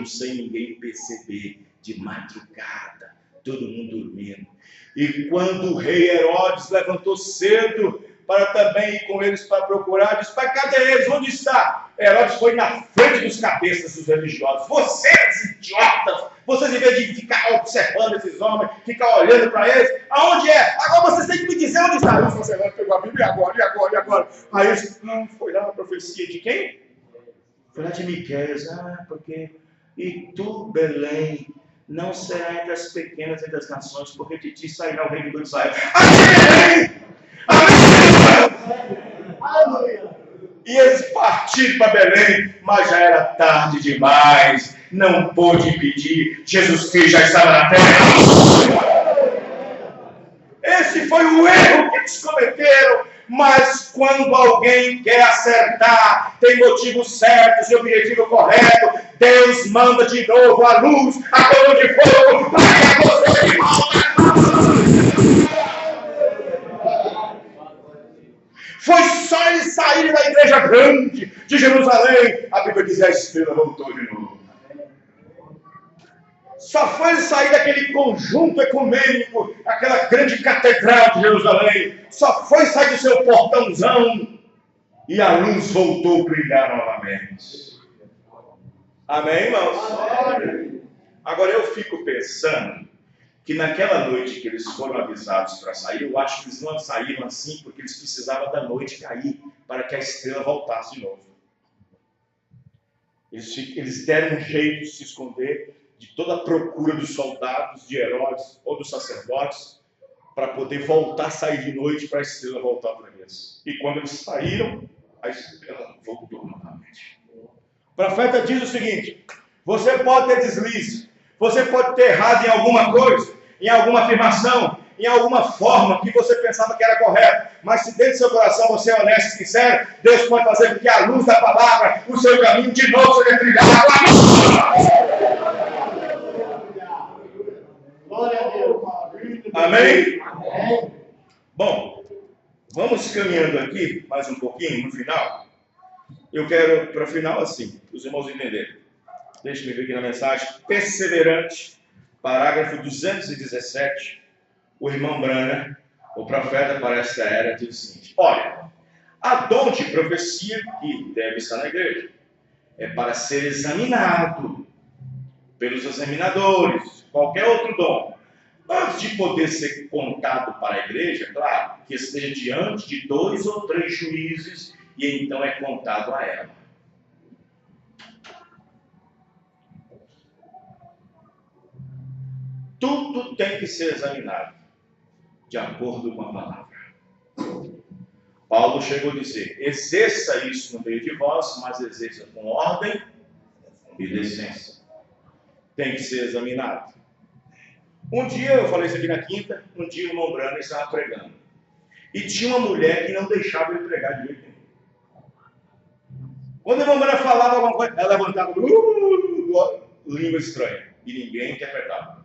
sem ninguém perceber, de madrugada, todo mundo dormindo. E quando o rei Herodes levantou cedo para também ir com eles para procurar. Diz: pai, cadê eles? Onde está? Herodes foi na frente dos cabeças dos religiosos. Vocês, idiotas, vocês, em vez de ficar observando esses homens, ficar olhando para eles, aonde é? Agora vocês têm que me dizer onde está. Aí você pegou a Bíblia, e agora? Aí eles: não, foi lá a profecia de quem? Foi lá de Miqueias. Porque... E tu, Belém, não será entre as pequenas entre as nações, porque de ti sairá o reino de Israel. Amém! Amém! E eles partiram para Belém, mas já era tarde demais, não pôde impedir, Jesus Cristo já estava na terra. Esse foi o erro que eles cometeram. Mas quando alguém quer acertar, tem motivos certos e objetivo correto, Deus manda de novo a luz, a coluna de fogo, para você de volta. Foi só eles saírem da igreja grande de Jerusalém, a Bíblia diz: a estrela voltou de novo. Só foi ele sair daquele conjunto ecumênico, aquela grande catedral de Jerusalém. Só foi sair do seu portãozão e a luz voltou a brilhar novamente. Amém, irmãos? Amém. Agora eu fico pensando que naquela noite que eles foram avisados para sair, eu acho que eles não saíram assim porque eles precisavam da noite cair para que a estrela voltasse de novo. Eles deram um jeito de se esconder de toda a procura dos soldados, de Herodes ou dos sacerdotes, para poder voltar a sair de noite para a estrela voltar para eles. E quando eles saíram, a estrela voltou novamente. O profeta diz o seguinte: você pode ter deslize, você pode ter errado em alguma coisa, em alguma afirmação, em alguma forma que você pensava que era correto, mas se dentro do seu coração você é honesto e sincero, Deus pode fazer com que a luz da palavra, o seu caminho de novo seja trilhado. Glória a Deus. Amém? Bom, vamos caminhando aqui mais um pouquinho no final. Eu quero, para o final, assim, os irmãos entenderem. Deixa-me ver aqui na mensagem. Perseverante, parágrafo 217. O irmão Branham, o profeta para esta era, diz o seguinte: olha, a dom de profecia que deve estar na igreja é para ser examinado pelos examinadores, qualquer outro dom. Antes de poder ser contado para a igreja, claro, que esteja diante de 2 ou 3 juízes, e então é contado a ela. Tudo tem que ser examinado de acordo com a palavra. Paulo chegou a dizer: exerça isso no meio de vós, mas exerça com ordem e decência. Tem que ser examinado. Um dia, eu falei isso aqui na quinta, um dia o irmão Branham estava pregando. E tinha uma mulher que não deixava ele pregar de jeito nenhum. Quando o irmão Branham falava alguma coisa, ela levantava língua estranha. E ninguém interpretava.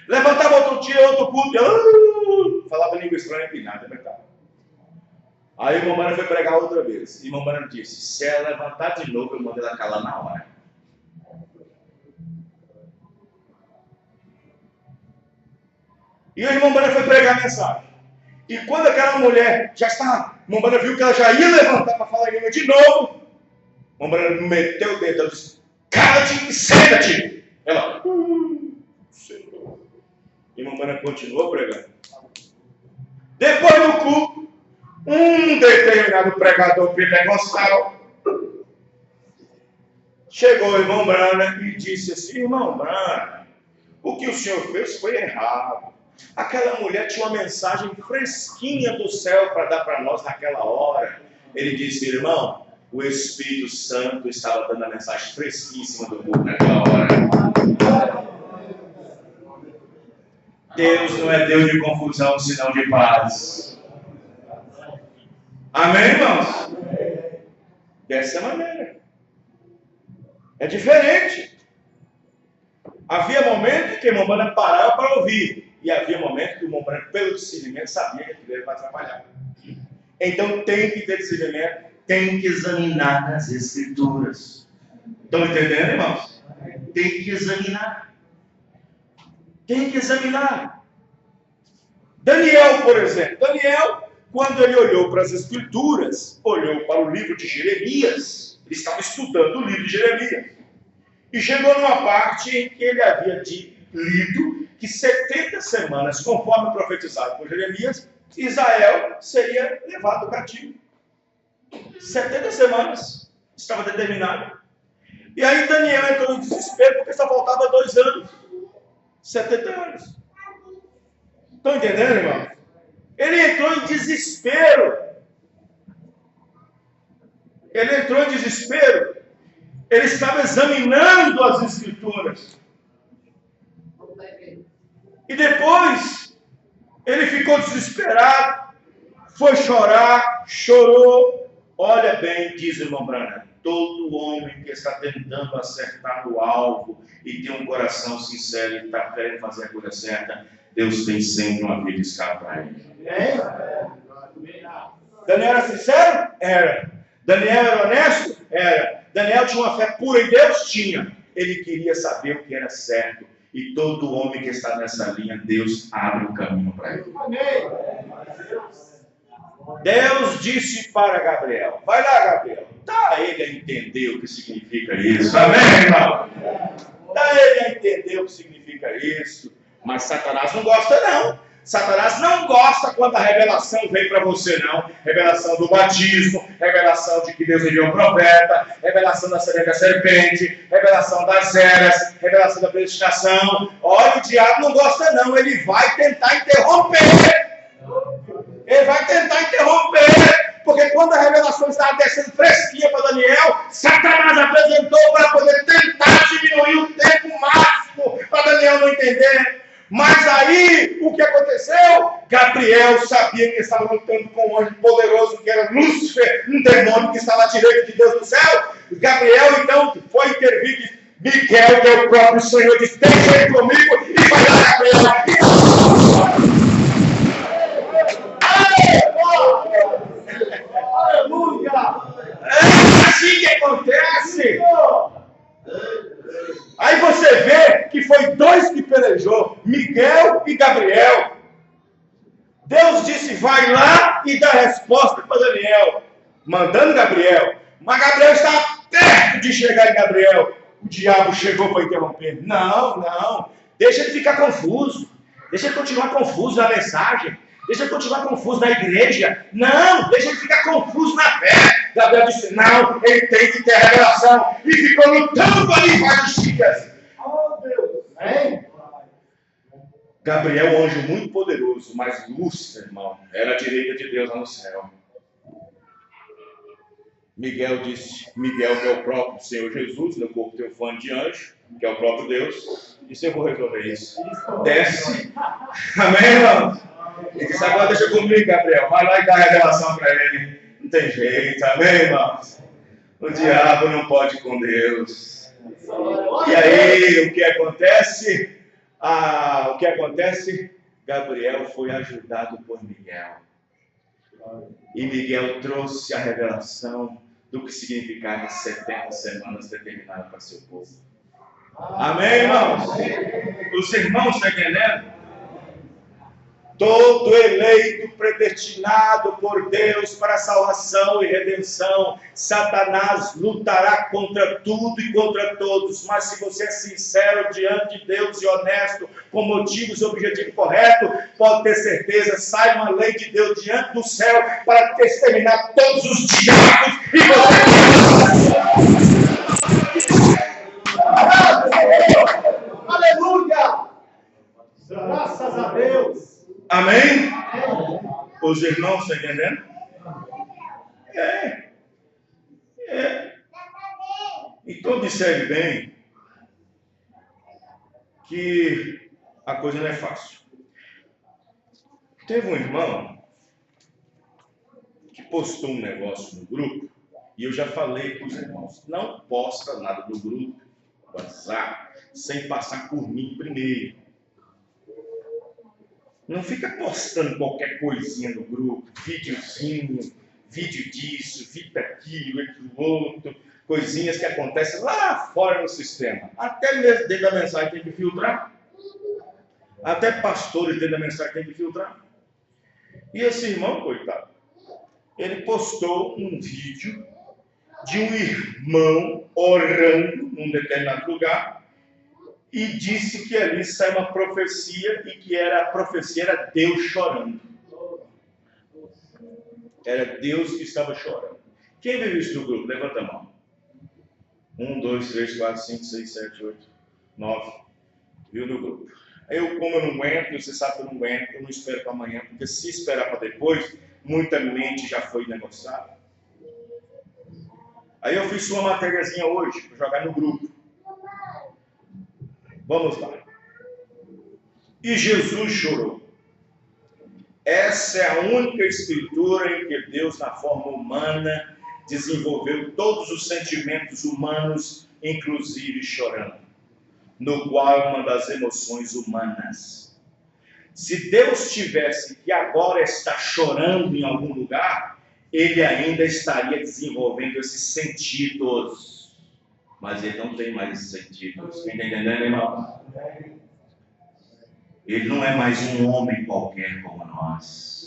Levantava outro dia, outro culto, falava língua estranha e nada interpretava. Aí o irmão Branham foi pregar outra vez. E o irmão Branham disse: se ela levantar de novo, eu mando ela calar na hora. E o irmão Branham foi pregar a mensagem. E quando aquela mulher já estava, o irmão Branham viu que ela já ia levantar para falar em língua de novo, o irmão Branham meteu o dedo, ela disse: cala-te e senta-te. Ela, Senhor. E o irmão Branham continuou pregando. Depois do culto, um determinado pregador pentecostal chegou ao irmão Branham e disse assim: irmão Branham, o que o senhor fez foi errado. Aquela mulher tinha uma mensagem fresquinha do céu para dar para nós naquela hora. Ele disse: irmão, o Espírito Santo estava dando a mensagem fresquíssima do culto naquela hora. Deus não é Deus de confusão, senão de paz. Amém, irmãos? Dessa maneira. É diferente. Havia momentos que o irmão Branham parava para ouvir. E havia momentos que o irmão Branham, pelo discernimento, sabia que aquilo ia atrapalhar. Então tem que ter discernimento, tem que examinar as Escrituras. Estão entendendo, irmãos? Tem que examinar. Tem que examinar. Daniel, por exemplo. Daniel quando ele olhou para as Escrituras, olhou para o livro de Jeremias, ele estava estudando o livro de Jeremias, e chegou numa parte em que ele havia lido que 70 semanas, conforme profetizado por Jeremias, Israel seria levado cativo. 70 semanas estava determinado. E aí Daniel entrou em desespero porque só faltava 2 anos. 70 anos. Estão entendendo, irmão? Ele entrou em desespero. Ele entrou em desespero. Ele estava examinando as Escrituras. E depois, ele ficou desesperado, foi chorar, chorou. Olha bem, diz o irmão Branham, todo homem que está tentando acertar o alvo e tem um coração sincero e está querendo fazer a coisa certa, Deus tem sempre uma via de escape para ele. Daniel era sincero? Era. Daniel era honesto? Era. Daniel tinha uma fé pura em Deus? Tinha. Ele queria saber o que era certo. E todo homem que está nessa linha, Deus abre um caminho para ele. Deus disse para Gabriel, vai lá, Gabriel, dá a ele a entender o que significa isso. Amém, irmão? Dá a ele a entender o que significa isso. Mas Satanás não gosta, não. Satanás não gosta quando a revelação vem para você, não. Revelação do batismo, revelação de que Deus enviou um profeta, revelação da semente da serpente, revelação das eras, revelação da predestinação. Olha, o diabo não gosta, não. Ele vai tentar interromper. Ele vai tentar interromper. Porque quando a revelação estava descendo fresquinha para Daniel, Satanás apresentou para poder tentar diminuir o tempo máximo para Daniel não entender. Mas aí, o que aconteceu? Gabriel sabia que estava lutando com um anjo poderoso, que era Lúcifer, um demônio que estava à direita de Deus do céu. Gabriel, então, foi intervir de Miguel, que é o próprio Senhor, disse, deixa ele comigo, e vai lá, Gabriel. Aleluia! É assim que acontece. Aí você vê que foi 2 que pelejou, Miguel e Gabriel. Deus disse, vai lá e dá resposta para Daniel, mandando Gabriel. Mas Gabriel estava perto de chegar em Gabriel. O diabo chegou para interromper. Não, deixa ele ficar confuso. Deixa ele continuar confuso na mensagem. Deixa ele continuar confuso na igreja. Não, deixa ele ficar confuso na fé. Gabriel disse, não, ele tem que ter revelação. E ficou lutando ali vários dias. Oh, Deus. Hein? Gabriel, um anjo muito poderoso, mas Lúcifer, irmão, era a direita de Deus lá no céu. Miguel disse, Miguel que é o próprio Senhor Jesus, no corpo teofane de anjo, que é o próprio Deus, disse, eu vou resolver isso. Desce. Amém, irmão? Ele disse, agora deixa comigo, Gabriel, vai lá e dá a revelação para ele. Não tem jeito, amém, irmãos? O diabo não pode com Deus. E aí, o que acontece? Gabriel foi ajudado por Miguel. E Miguel trouxe a revelação do que significava 70 semanas determinadas para seu povo. Amém, irmãos? Os irmãos estão entendendo? Todo eleito predestinado por Deus para salvação e redenção, Satanás lutará contra tudo e contra todos, mas se você é sincero diante de Deus e honesto, com motivos e objetivo correto, pode ter certeza, sai uma lei de Deus diante do céu para exterminar todos os diabos e você... Aleluia! Graças a Deus! Amém? Os irmãos estão entendendo? Então observe bem que a coisa não é fácil. Teve um irmão que postou um negócio no grupo e eu já falei para os irmãos, não posta nada no grupo, WhatsApp, sem passar por mim primeiro. Não fica postando qualquer coisinha no grupo, videozinho, vídeo disso, vídeo daquilo, entre o outro, coisinhas que acontecem lá fora no sistema. Até mesmo dentro da mensagem tem que filtrar. Até pastores dentro da mensagem tem que filtrar. E esse irmão, coitado, ele postou um vídeo de um irmão orando num determinado lugar e disse que ali saiu uma profecia e que a profecia era Deus chorando. Era Deus que estava chorando. Quem viu isso no grupo? Levanta a mão. 1, 2, 3, 4, 5, 6, 7, 8, 9. Viu no grupo. Como eu não aguento, você sabe que eu não aguento, eu não espero para amanhã, porque se esperar para depois, muita mente já foi negociada. Aí eu fiz uma matériazinha hoje, para jogar no grupo. Vamos lá. E Jesus chorou. Essa é a única escritura em que Deus, na forma humana, desenvolveu todos os sentimentos humanos, inclusive chorando, no qual é uma das emoções humanas. Se Deus tivesse que agora está chorando em algum lugar, ele ainda estaria desenvolvendo esses sentidos. Mas ele não tem mais esses sentidos. Quem está entendendo, irmão? Ele não é mais um homem qualquer como nós.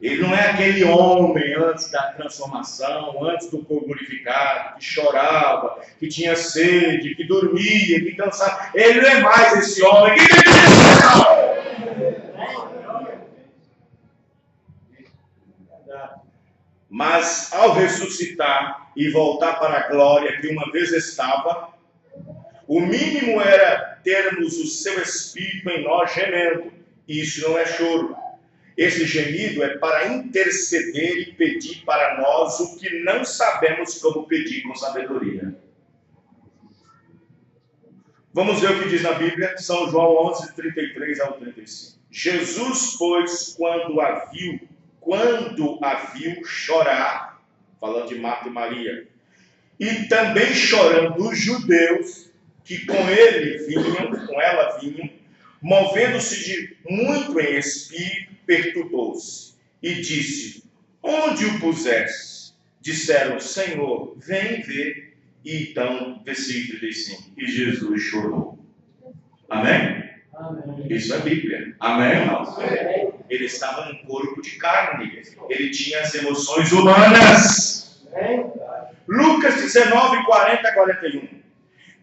Ele não é aquele homem antes da transformação, antes do corpo glorificado, que chorava, que tinha sede, que dormia, que cansava. Ele não é mais esse homem. Mas ao ressuscitar e voltar para a glória que uma vez estava, o mínimo era termos o seu Espírito em nós gemendo. Isso não é choro. Esse gemido é para interceder e pedir para nós o que não sabemos como pedir com sabedoria. Vamos ver o que diz na Bíblia, São João 11, 33 ao 35. Jesus, pois, quando a viu chorar, falando de Marta e Maria, e também chorando os judeus, que com ela vinham, movendo-se de muito em espírito, perturbou-se e disse: onde o puseste? Disseram: Senhor, vem ver. E então, versículo 35, e Jesus chorou. Amém? Amém. Isso é Bíblia. Amém, irmãos? Amém. Ele estava num corpo de carne. Ele tinha as emoções humanas. Amém. Lucas 19, 40 a 41.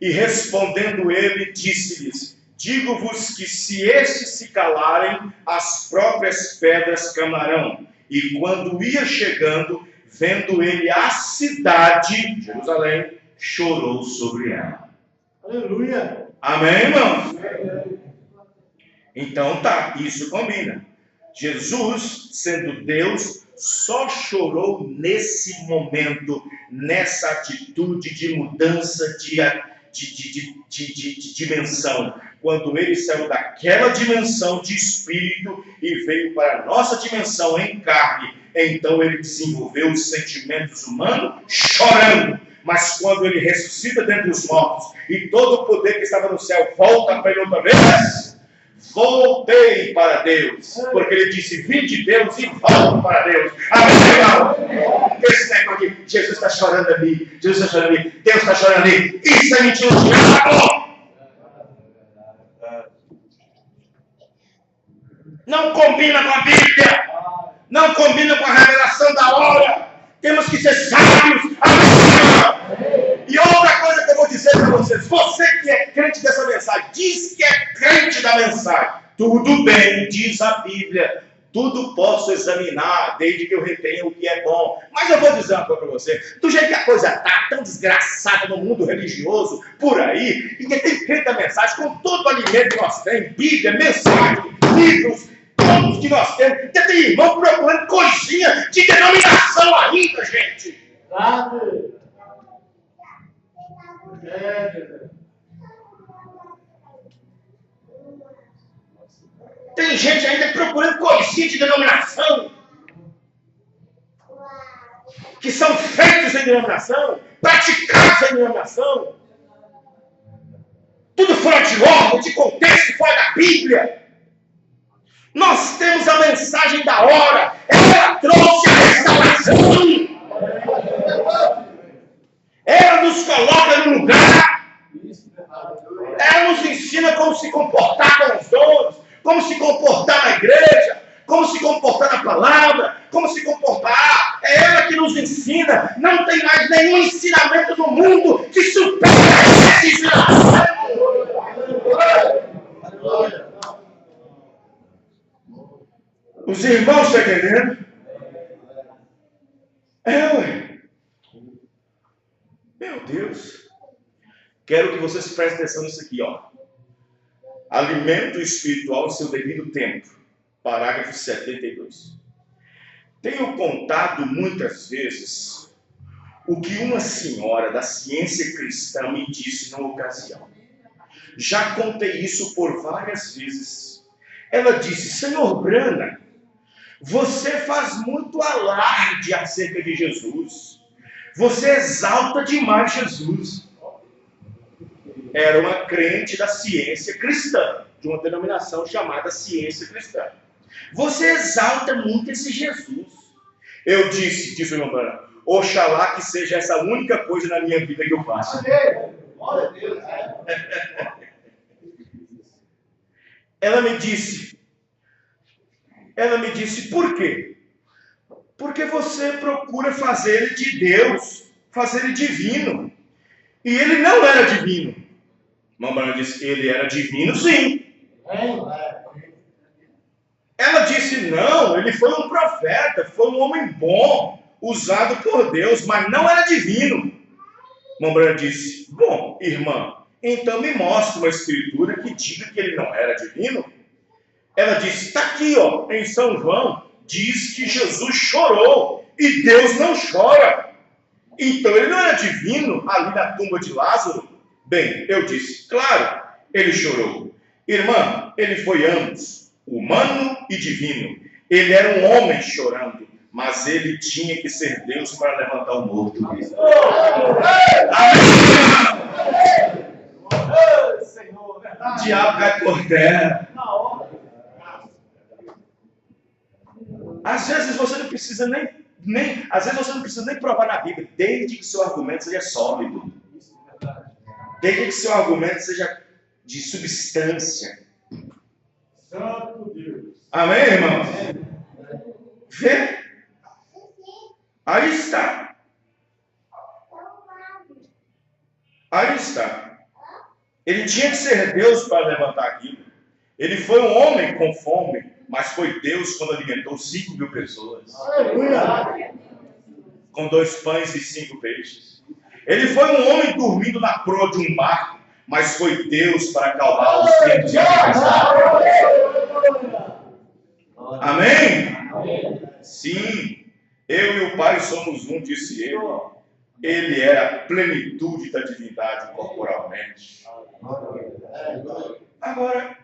E respondendo ele, disse-lhes: digo-vos que se estes se calarem, as próprias pedras clamarão. E quando ia chegando, vendo ele a cidade, Jerusalém, chorou sobre ela. Aleluia! Amém, irmãos? Então tá, isso combina. Jesus, sendo Deus, só chorou nesse momento, nessa atitude de mudança de dimensão. Quando ele saiu daquela dimensão de espírito e veio para a nossa dimensão em carne, então ele desenvolveu os sentimentos humanos chorando. Mas quando ele ressuscita dentre os mortos e todo o poder que estava no céu volta para ele outra vez, voltei para Deus, porque ele disse: vim de Deus e volto para Deus. Amém, irmão? Esse negócio de Jesus está chorando ali, Jesus está chorando ali, Deus está chorando ali, isso é mentira do diabo. Não combina com a Bíblia, não combina com a revelação da hora. Temos que ser sábios. Amém. E outra coisa que eu vou dizer para vocês: você que é crente dessa mensagem, diz que é crente da mensagem, tudo bem, diz a Bíblia, tudo posso examinar, desde que eu retenha o que é bom. Mas eu vou dizer uma coisa para você: do jeito que a coisa está tão desgraçada no mundo religioso, por aí, e que tem crente da mensagem, com todo o alimento que nós temos, Bíblia, mensagem, livros, todos que nós temos, ainda tem irmão procurando coisinha de denominação ainda, gente. Tem gente ainda procurando coisinha de denominação, que são feitos em denominação, praticados em denominação, tudo fora de ordem, de contexto, fora da Bíblia. Nós temos a mensagem da hora, ela trouxe a restauração, ela nos coloca no lugar, ela nos ensina como se comportar com os dons, como se comportar na igreja, como ensina, não tem mais nenhum ensinamento no mundo que supere esse ensinamento. Os irmãos estão entendendo? Ué. Meu Deus. Quero que vocês prestem atenção nisso aqui, ó. Alimento espiritual em seu devido tempo. Parágrafo 72. Tenho contado muitas vezes o que uma senhora da ciência cristã me disse numa ocasião. Já contei isso por várias vezes. Ela disse: Senhor Branham, você faz muito alarde acerca de Jesus. Você exalta demais Jesus. Era uma crente da ciência cristã, de uma denominação chamada ciência cristã. Você exalta muito esse Jesus. Eu disse o irmão Branham, oxalá que seja essa a única coisa na minha vida que eu faço. Glória a Deus. Ela me disse, por quê? Porque você procura fazer ele de Deus, fazer ele divino. E ele não era divino. Irmão Branham disse, ele era divino sim. Ela disse, não, ele foi um profeta, foi um homem bom, usado por Deus, mas não era divino. Irmão Branham disse, bom, irmã, então me mostre uma escritura que diga que ele não era divino. Ela disse, está aqui, ó, em São João, diz que Jesus chorou, e Deus não chora. Então ele não era divino ali na tumba de Lázaro? Bem, eu disse, claro, ele chorou. Irmã, ele foi ambos, humano e divino. Ele era um homem chorando, mas ele tinha que ser Deus para levantar o morto. Amém. O diabo cai por terra. Às vezes você não precisa nem provar na Bíblia, desde que seu argumento seja sólido. Desde que seu argumento seja de substância. Santo Deus. Amém, irmãos? Vê? Aí está. Aí está. Ele tinha que ser Deus para levantar aquilo. Ele foi um homem com fome, mas foi Deus quando alimentou 5.000 pessoas. Aleluia. Com 2 pães e 5 peixes. Ele foi um homem dormindo na proa de um barco, mas foi Deus para acalmar os ventos e a tempestade. Amém? Sim. Eu e o Pai somos um, disse ele. Ele é a plenitude da divindade corporalmente. Agora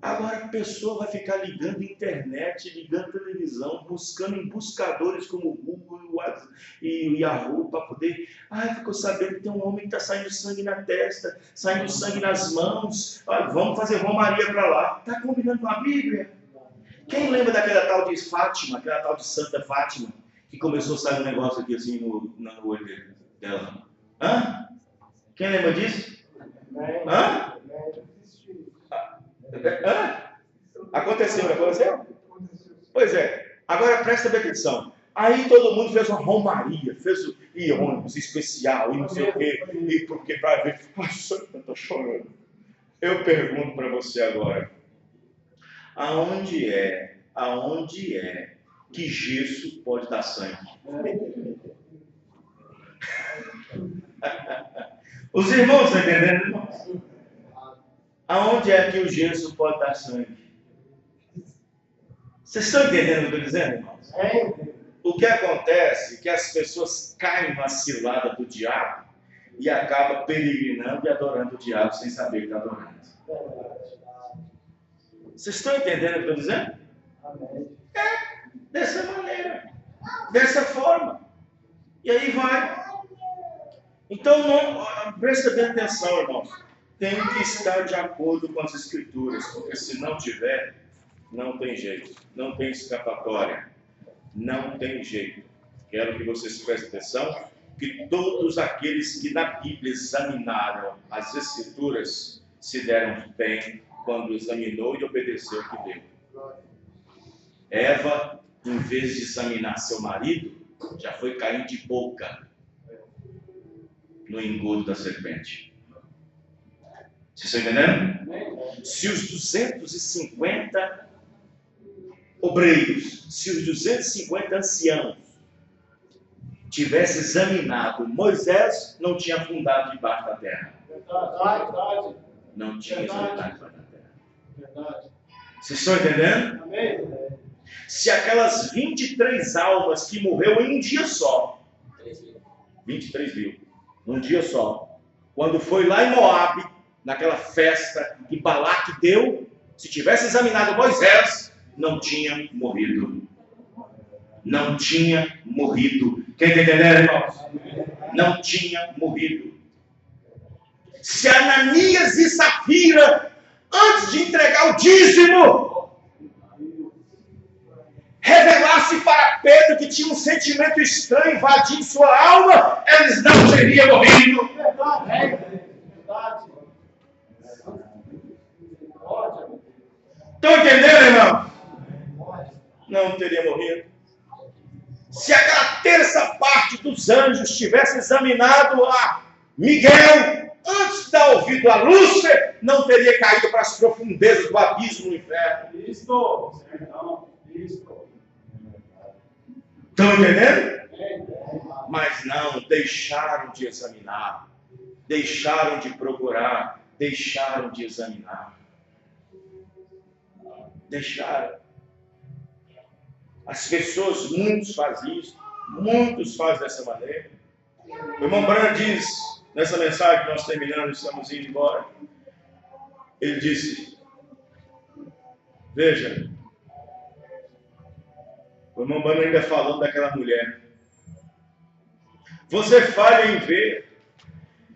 a pessoa vai ficar ligando internet, ligando televisão, buscando em buscadores como o Google e o Yahoo para poder... ficou sabendo que tem um homem que está saindo sangue na testa, saindo sangue nas mãos. Vamos fazer romaria para lá. Está combinando com a Bíblia? Quem lembra daquela tal de Fátima, aquela tal de Santa Fátima, que começou a sair um negócio aqui assim no olho dela? Hã? Quem lembra disso? Hã? Aconteceu, não aconteceu? Pois é. Agora presta bem atenção. Aí todo mundo fez uma romaria, fez ônibus especial e não sei o quê, e porque para ver, eu estou chorando. Eu pergunto para você agora, aonde é que gesso pode dar sangue? Os irmãos estão entendendo, irmãos? Aonde é que o gesso pode dar sangue? Vocês estão entendendo o que eu estou dizendo, irmãos? O que acontece é que as pessoas caem na cilada do diabo e acabam peregrinando e adorando o diabo sem saber que está adorando. Vocês estão entendendo o que eu estou dizendo? Dessa maneira, dessa forma. E aí vai. Então, presta bem atenção, irmãos. Tem que estar de acordo com as Escrituras, porque se não tiver, não tem jeito, não tem escapatória, não tem jeito. Quero que vocês prestem atenção, que todos aqueles que na Bíblia examinaram as Escrituras se deram bem quando examinou e obedeceu o que deu. Eva, em vez de examinar seu marido, Já foi cair de boca no engodo da serpente. Vocês estão entendendo? Se os 250 obreiros, se os 250 anciãos tivessem examinado Moisés, não tinha afundado debaixo da terra. Verdade. Não tinha examinado debaixo da terra. Verdade. Vocês estão entendendo? Amém. Se aquelas 23 almas que morreu em um dia só, 23 mil, num dia só, quando foi lá em Moabe, naquela festa que Balaque deu, se tivesse examinado Moisés, não tinha morrido. Não tinha morrido. Quem está entendendo, irmãos? Não tinha morrido. Se Ananias e Safira, antes de entregar o dízimo, revelasse para Pedro que tinha um sentimento estranho invadindo sua alma, eles não teriam morrido. Verdade. Estão entendendo, irmão? Não teria morrido. Se aquela terça parte dos anjos tivesse examinado a Miguel, antes de dar ouvido a Lúcifer, não teria caído para as profundezas do abismo do inferno. Isto. Estão entendendo? Mas não, deixaram de examinar, deixaram de procurar, deixaram de examinar. Deixaram. As pessoas, muitos fazem isso, muitos fazem dessa maneira. O irmão Branham diz, nessa mensagem que nós terminamos, estamos indo embora, ele disse, veja, o irmão Branham ainda falando daquela mulher, você falha em ver,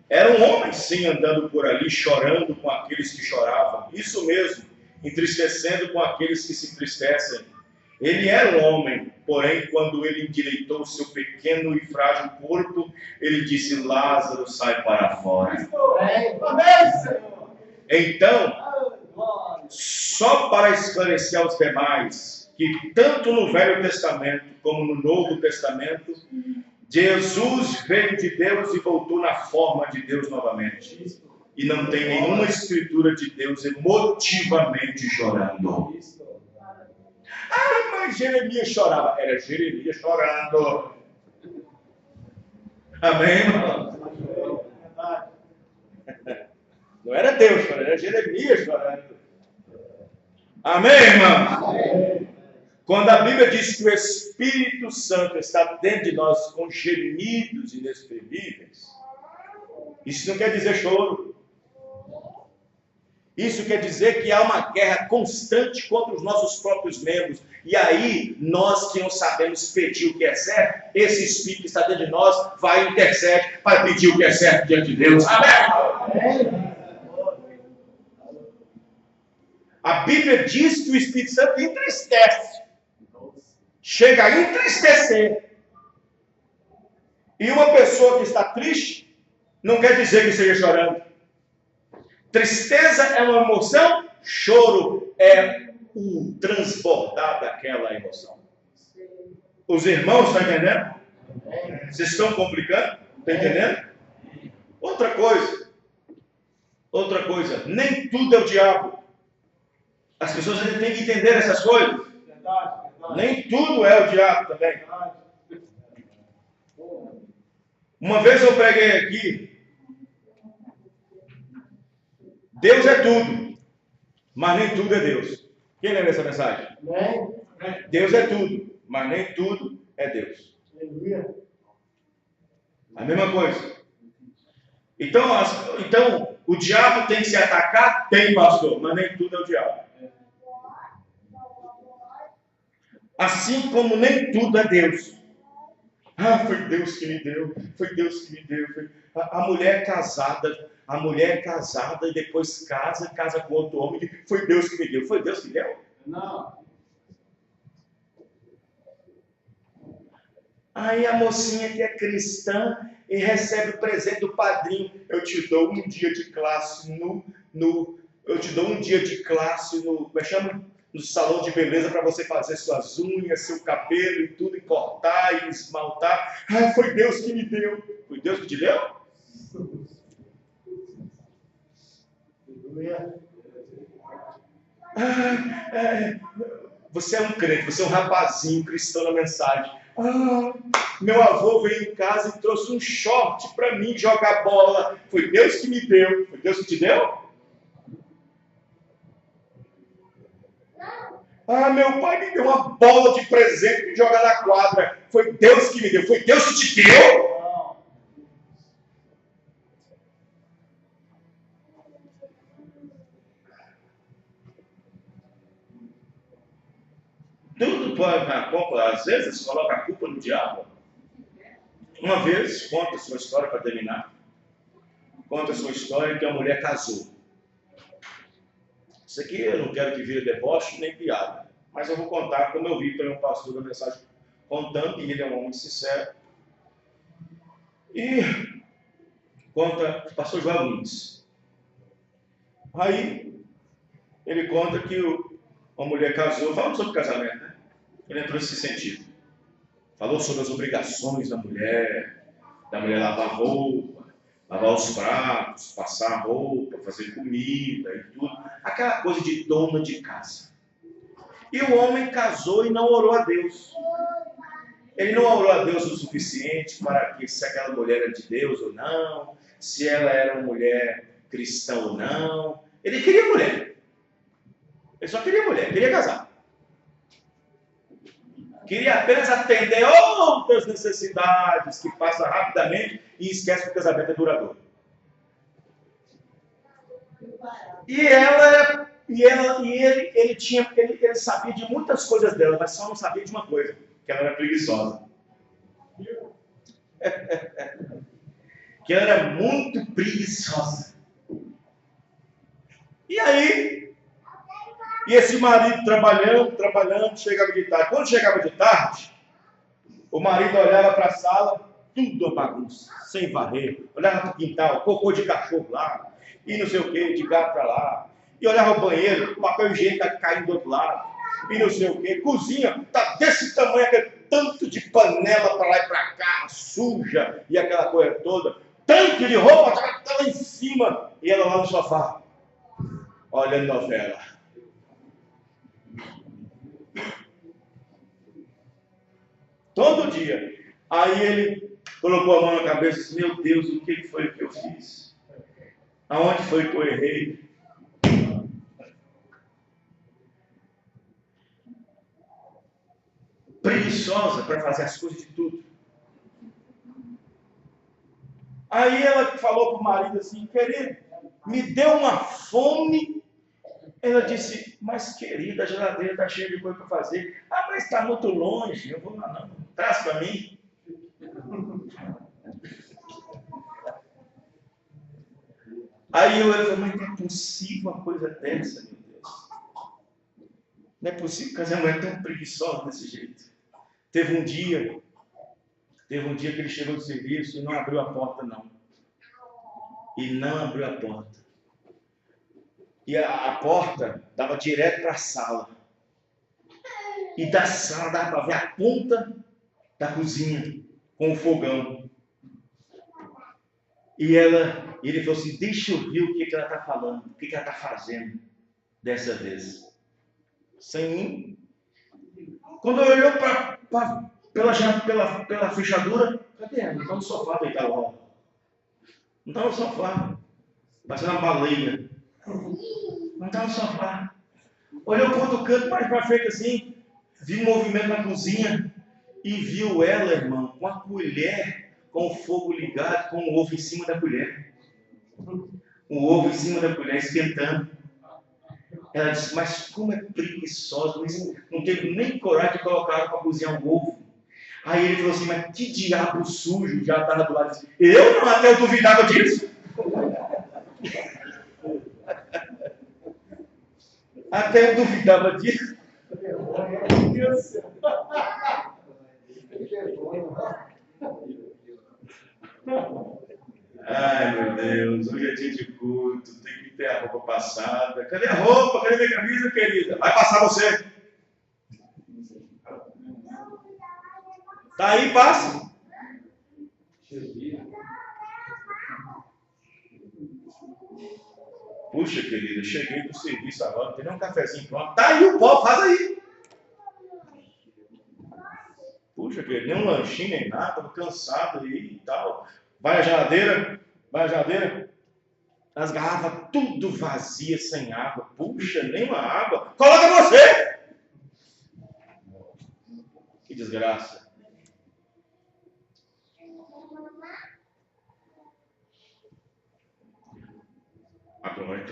era um homem sim andando por ali, chorando com aqueles que choravam, isso mesmo, entristecendo com aqueles que se entristecem. Ele era um homem, porém, quando ele endireitou o seu pequeno e frágil corpo, ele disse, Lázaro, sai para fora. Amém, Senhor. Então, só para esclarecer aos demais, que tanto no Velho Testamento como no Novo Testamento, Jesus veio de Deus e voltou na forma de Deus novamente. E não tem nenhuma escritura de Deus emotivamente chorando. Ah, mas Jeremias chorava. Era Jeremias chorando. Amém, irmão? Não era Deus chorando, era Jeremias chorando. Amém, irmão? Quando a Bíblia diz que o Espírito Santo está dentro de nós com gemidos inexprimíveis, isso não quer dizer choro. Isso quer dizer que há uma guerra constante contra os nossos próprios membros. E aí, nós que não sabemos pedir o que é certo, esse Espírito que está dentro de nós vai e intercede para pedir o que é certo diante de Deus. Amém? A Bíblia diz que o Espírito Santo entristece. Chega a entristecer. E uma pessoa que está triste, não quer dizer que esteja chorando. Tristeza é uma emoção, choro é o transbordar daquela emoção. Os irmãos estão entendendo? Vocês estão complicando? Estão entendendo? Outra coisa, nem tudo é o diabo. As pessoas têm que entender essas coisas. Nem tudo é o diabo também. Uma vez eu preguei aqui, Deus é tudo, mas nem tudo é Deus. Quem lembra essa mensagem? Deus é tudo, mas nem tudo é Deus. A mesma coisa. Então, o diabo tem que se atacar? Tem, pastor, mas nem tudo é o diabo. Assim como nem tudo é Deus. Ah, foi Deus que me deu, foi Deus que me deu. A mulher casada e depois casa com outro homem, foi Deus que me deu. Foi Deus que deu? Não. Aí a mocinha que é cristã e recebe o presente do padrinho. Eu te dou um dia de classe eu te dou um dia de classe no, como é que chama? no salão de beleza para você fazer suas unhas, seu cabelo e tudo, e cortar e esmaltar. Ah, foi Deus que me deu. Foi Deus que te deu? Você é um crente, você é um rapazinho cristão na mensagem. Meu avô veio em casa e trouxe um short para mim jogar bola. Foi Deus que me deu. Foi Deus que te deu? Meu pai me deu uma bola de presente para jogar na quadra. Foi Deus que me deu. Foi Deus que te deu? Tudo pode na culpa, às vezes coloca a culpa no diabo. Uma vez, conta a sua história para terminar. Conta a sua história que a mulher casou. Isso aqui eu não quero que vire deboche nem piada. Mas eu vou contar como eu vi também um pastor da mensagem contando, e ele é um homem sincero. E conta o pastor João Nunes. Aí ele conta que uma mulher casou, falando sobre casamento, né? Ele entrou nesse sentido. Falou sobre as obrigações da mulher lavar roupa, lavar os pratos, passar roupa, fazer comida e tudo. Aquela coisa de dona de casa. E o homem casou e não orou a Deus. Ele não orou a Deus o suficiente para que se aquela mulher era de Deus ou não, se ela era uma mulher cristã ou não. Ele queria mulher. Ele só queria mulher, queria casar. Queria apenas atender outras necessidades que passa rapidamente e esquece que o casamento é duradouro. Ele sabia de muitas coisas dela, mas só não sabia de uma coisa, que ela era preguiçosa. Que ela era muito preguiçosa. E aí, esse marido trabalhando, chegava de tarde. Quando chegava de tarde, o marido olhava para a sala, tudo uma bagunça, sem varrer. Olhava para o quintal, cocô de cachorro lá, e não sei o que, de gato para lá. E olhava o banheiro, o papel higiênico caindo do outro lado, e não sei o que. Cozinha, tá desse tamanho, aquele tanto de panela para lá e para cá, suja, e aquela coisa toda. Tanto de roupa, tá lá em cima. E ela lá no sofá, olhando novela. Todo dia. Aí ele colocou a mão na cabeça e disse: meu Deus, o que foi que eu fiz? Aonde foi que eu errei? Preguiçosa para fazer as coisas de tudo. Aí ela falou para o marido assim: querido, me deu uma fome. Ela disse: mas querida, a geladeira está cheia de coisa para fazer. Mas está muito longe, eu vou lá não. Traz para mim. Aí eu falei: mas não é possível uma coisa dessa, meu Deus. Não é possível que a mulher é tão preguiçosa desse jeito. Teve um dia que ele chegou do serviço e não abriu a porta, não. E não abriu a porta. E a porta dava direto para a sala. E da sala dava para ver a ponta da cozinha com o fogão. E ele falou assim: deixa eu ver o que ela está falando, o que ela está fazendo dessa vez. Sem mim. Quando eu olhou pela fechadura, cadê ela? Não está no sofá deitada lá. Não está no sofá. Parecendo uma baleia. Não está no sofá. Olhou para o outro canto, mais para frente assim, viu um movimento na cozinha e viu ela, irmão, com a colher, com o fogo ligado, com o ovo em cima da colher. O ovo em cima da colher esquentando. Ela disse: mas como é preguiçosa, não teve nem coragem de colocar ela para cozinhar um ovo. Aí ele falou assim: mas que diabo sujo, já estava do lado e disse: eu não, até eu duvidava disso. Até eu duvidava disso. Ai, meu Deus, hoje é dia de culto, tem que ter a roupa passada. Cadê a roupa? Cadê minha camisa, querida? Vai passar você. Tá aí, passa. Puxa, querida, cheguei do serviço agora, não tem nem um cafezinho pronto. Tá aí o pó, faz aí. Puxa, querida, nem um lanchinho, nem nada, tô cansado aí e tal. Vai à geladeira, vai à geladeira. As garrafas tudo vazias, sem água. Puxa, nem uma água. Coloca você! Que desgraça. Agora,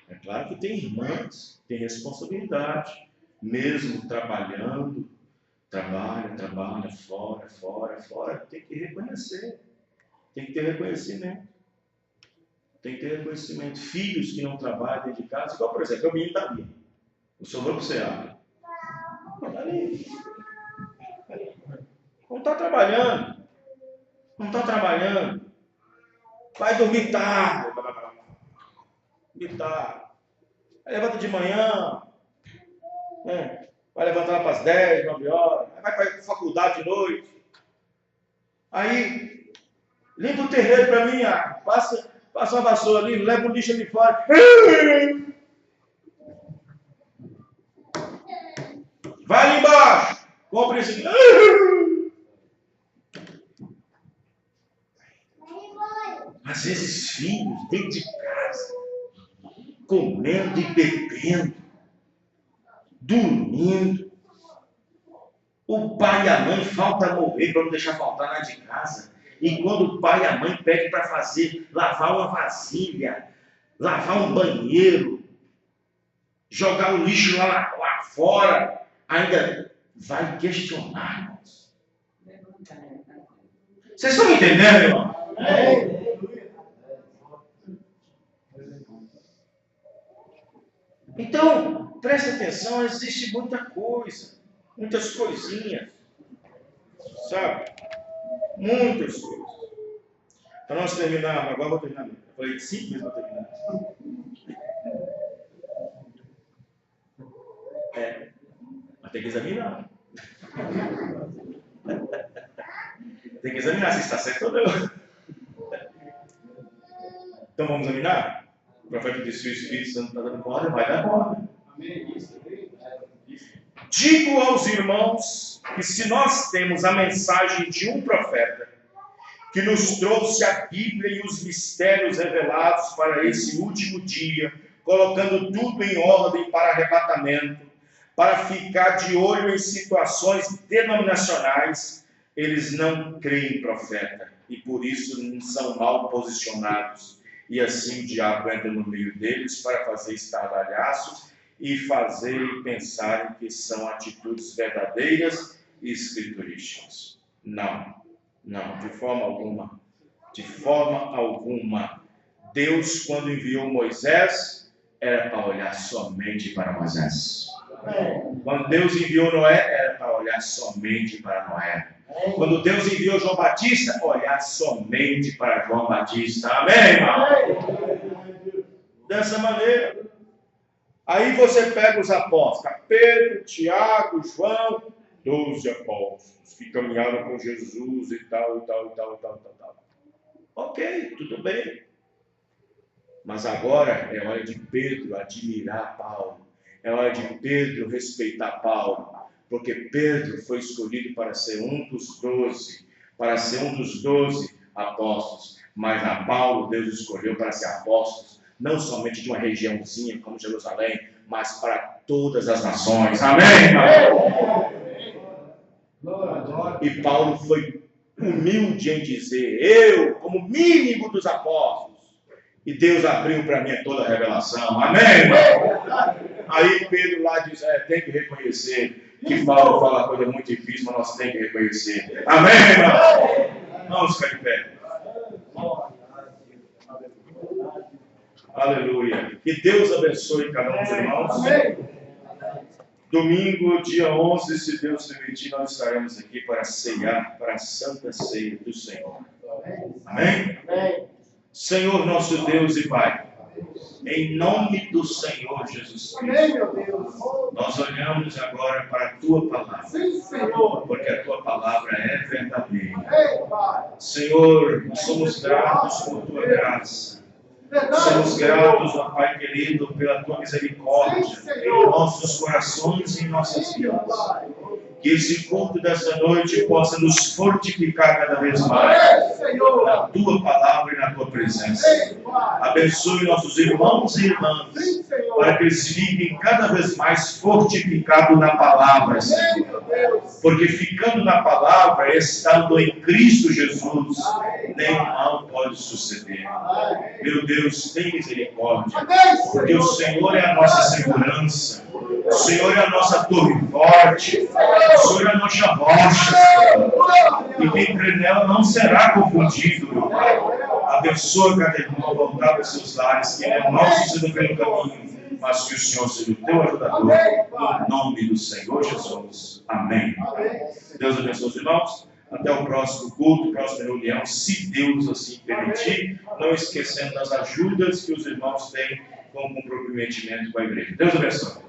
é claro que tem irmãs, tem responsabilidade, mesmo trabalhando, trabalha, fora, tem que reconhecer, tem que ter reconhecimento, filhos que não trabalham dentro de casa, igual, por exemplo, o menino está ali, o sobrou para você, está ali, não está trabalhando, vai dormir tarde, aí levanta de manhã, vai levantar lá para as 10, 9 horas, vai para a faculdade de noite, aí limpa o terreiro para mim, passa uma vassoura ali, leva o lixo ali fora, vai ali embaixo, compra isso aqui, às vezes filhos dentro de casa, comendo e bebendo, dormindo. O pai e a mãe falta morrer para não deixar faltar nada de casa. E quando o pai e a mãe pedem para lavar uma vasilha, lavar um banheiro, jogar o lixo lá fora, ainda vai questionar. Vocês estão me entendendo, irmão? Então, preste atenção, existe muita coisa, muitas coisinhas, sabe? Muitas coisas. Para nós terminarmos, agora eu vou terminar. Eu falei 5 vezes para terminar. Mas tem que examinar. Tem que examinar se está certo ou não. Então vamos examinar? O profeta disse: o Espírito Santo está dando corda, vai dar corda. Digo aos irmãos que se nós temos a mensagem de um profeta que nos trouxe a Bíblia e os mistérios revelados para esse último dia, colocando tudo em ordem para arrebatamento, para ficar de olho em situações denominacionais, eles não creem em profeta e por isso não são mal posicionados. E assim o diabo entra no meio deles para fazer estardalhaços e fazer pensarem que são atitudes verdadeiras e escriturísticas. Não, de forma alguma. De forma alguma. Deus, quando enviou Moisés, era para olhar somente para Moisés. Quando Deus enviou Noé, era para olhar somente para Noé. Quando Deus enviou João Batista, olhar somente para João Batista. Amém, irmão? Dessa maneira. Aí você pega os apóstolos, Pedro, Tiago, João, 12 apóstolos que caminharam com Jesus e tal. Ok, tudo bem. Mas agora é hora de Pedro admirar Paulo. É hora de Pedro respeitar Paulo. Porque Pedro foi escolhido para ser um dos 12, apóstolos. Mas a Paulo Deus escolheu para ser apóstolo, não somente de uma regiãozinha como Jerusalém, mas para todas as nações. Amém? E Paulo foi humilde em dizer: eu, como mínimo dos apóstolos, e Deus abriu para mim toda a revelação. Amém? Aí Pedro lá diz: tem que reconhecer que Paulo fala coisa muito difícil, mas nós temos que reconhecer. Amém, irmão? Vamos ficar de pé. Aleluia. Que Deus abençoe cada um dos irmãos. Domingo, dia 11, se Deus permitir, nós estaremos aqui para ceiar, para a Santa Ceia do Senhor. Amém? Amém. Senhor nosso Deus e Pai, em nome do Senhor Jesus Amém, Cristo, meu Deus. nós olhamos agora para a Tua palavra, Sim, Senhor. porque a Tua palavra é verdadeira. Amém, Pai. Senhor, nós somos gratos por Tua graça. Verdade, Somos Senhor. gratos, ó Pai querido, pela Tua misericórdia em nossos corações e em nossas Sim, meu vidas. Pai. Que esse culto dessa noite possa nos fortificar cada vez mais Amém, Senhor. na Tua palavra e na Tua presença. Amém, Pai. Abençoe nossos irmãos e irmãs, Sim, Senhor. para que eles fiquem cada vez mais fortificados na palavra, Amém, Senhor. meu Deus. Porque ficando na palavra, estando em Cristo Jesus, nenhum mal pode suceder. Amém. Meu Deus, tem misericórdia, Amém, porque o Senhor. Senhor é a nossa segurança, o Senhor é a nossa torre forte, o Senhor é a nossa rocha, Senhor. E quem crê nela não será confundido, meu Pai. Abençoa cada irmão a voltar para os seus lares, que ele não seja pelo caminho, mas que o Senhor seja o teu ajudador, no nome do Senhor Jesus. Amém. Amém. Deus abençoe os irmãos. Até o próximo culto, próxima reunião, se Deus assim permitir, não esquecendo das ajudas que os irmãos têm com o comprometimento com a igreja. Deus abençoe.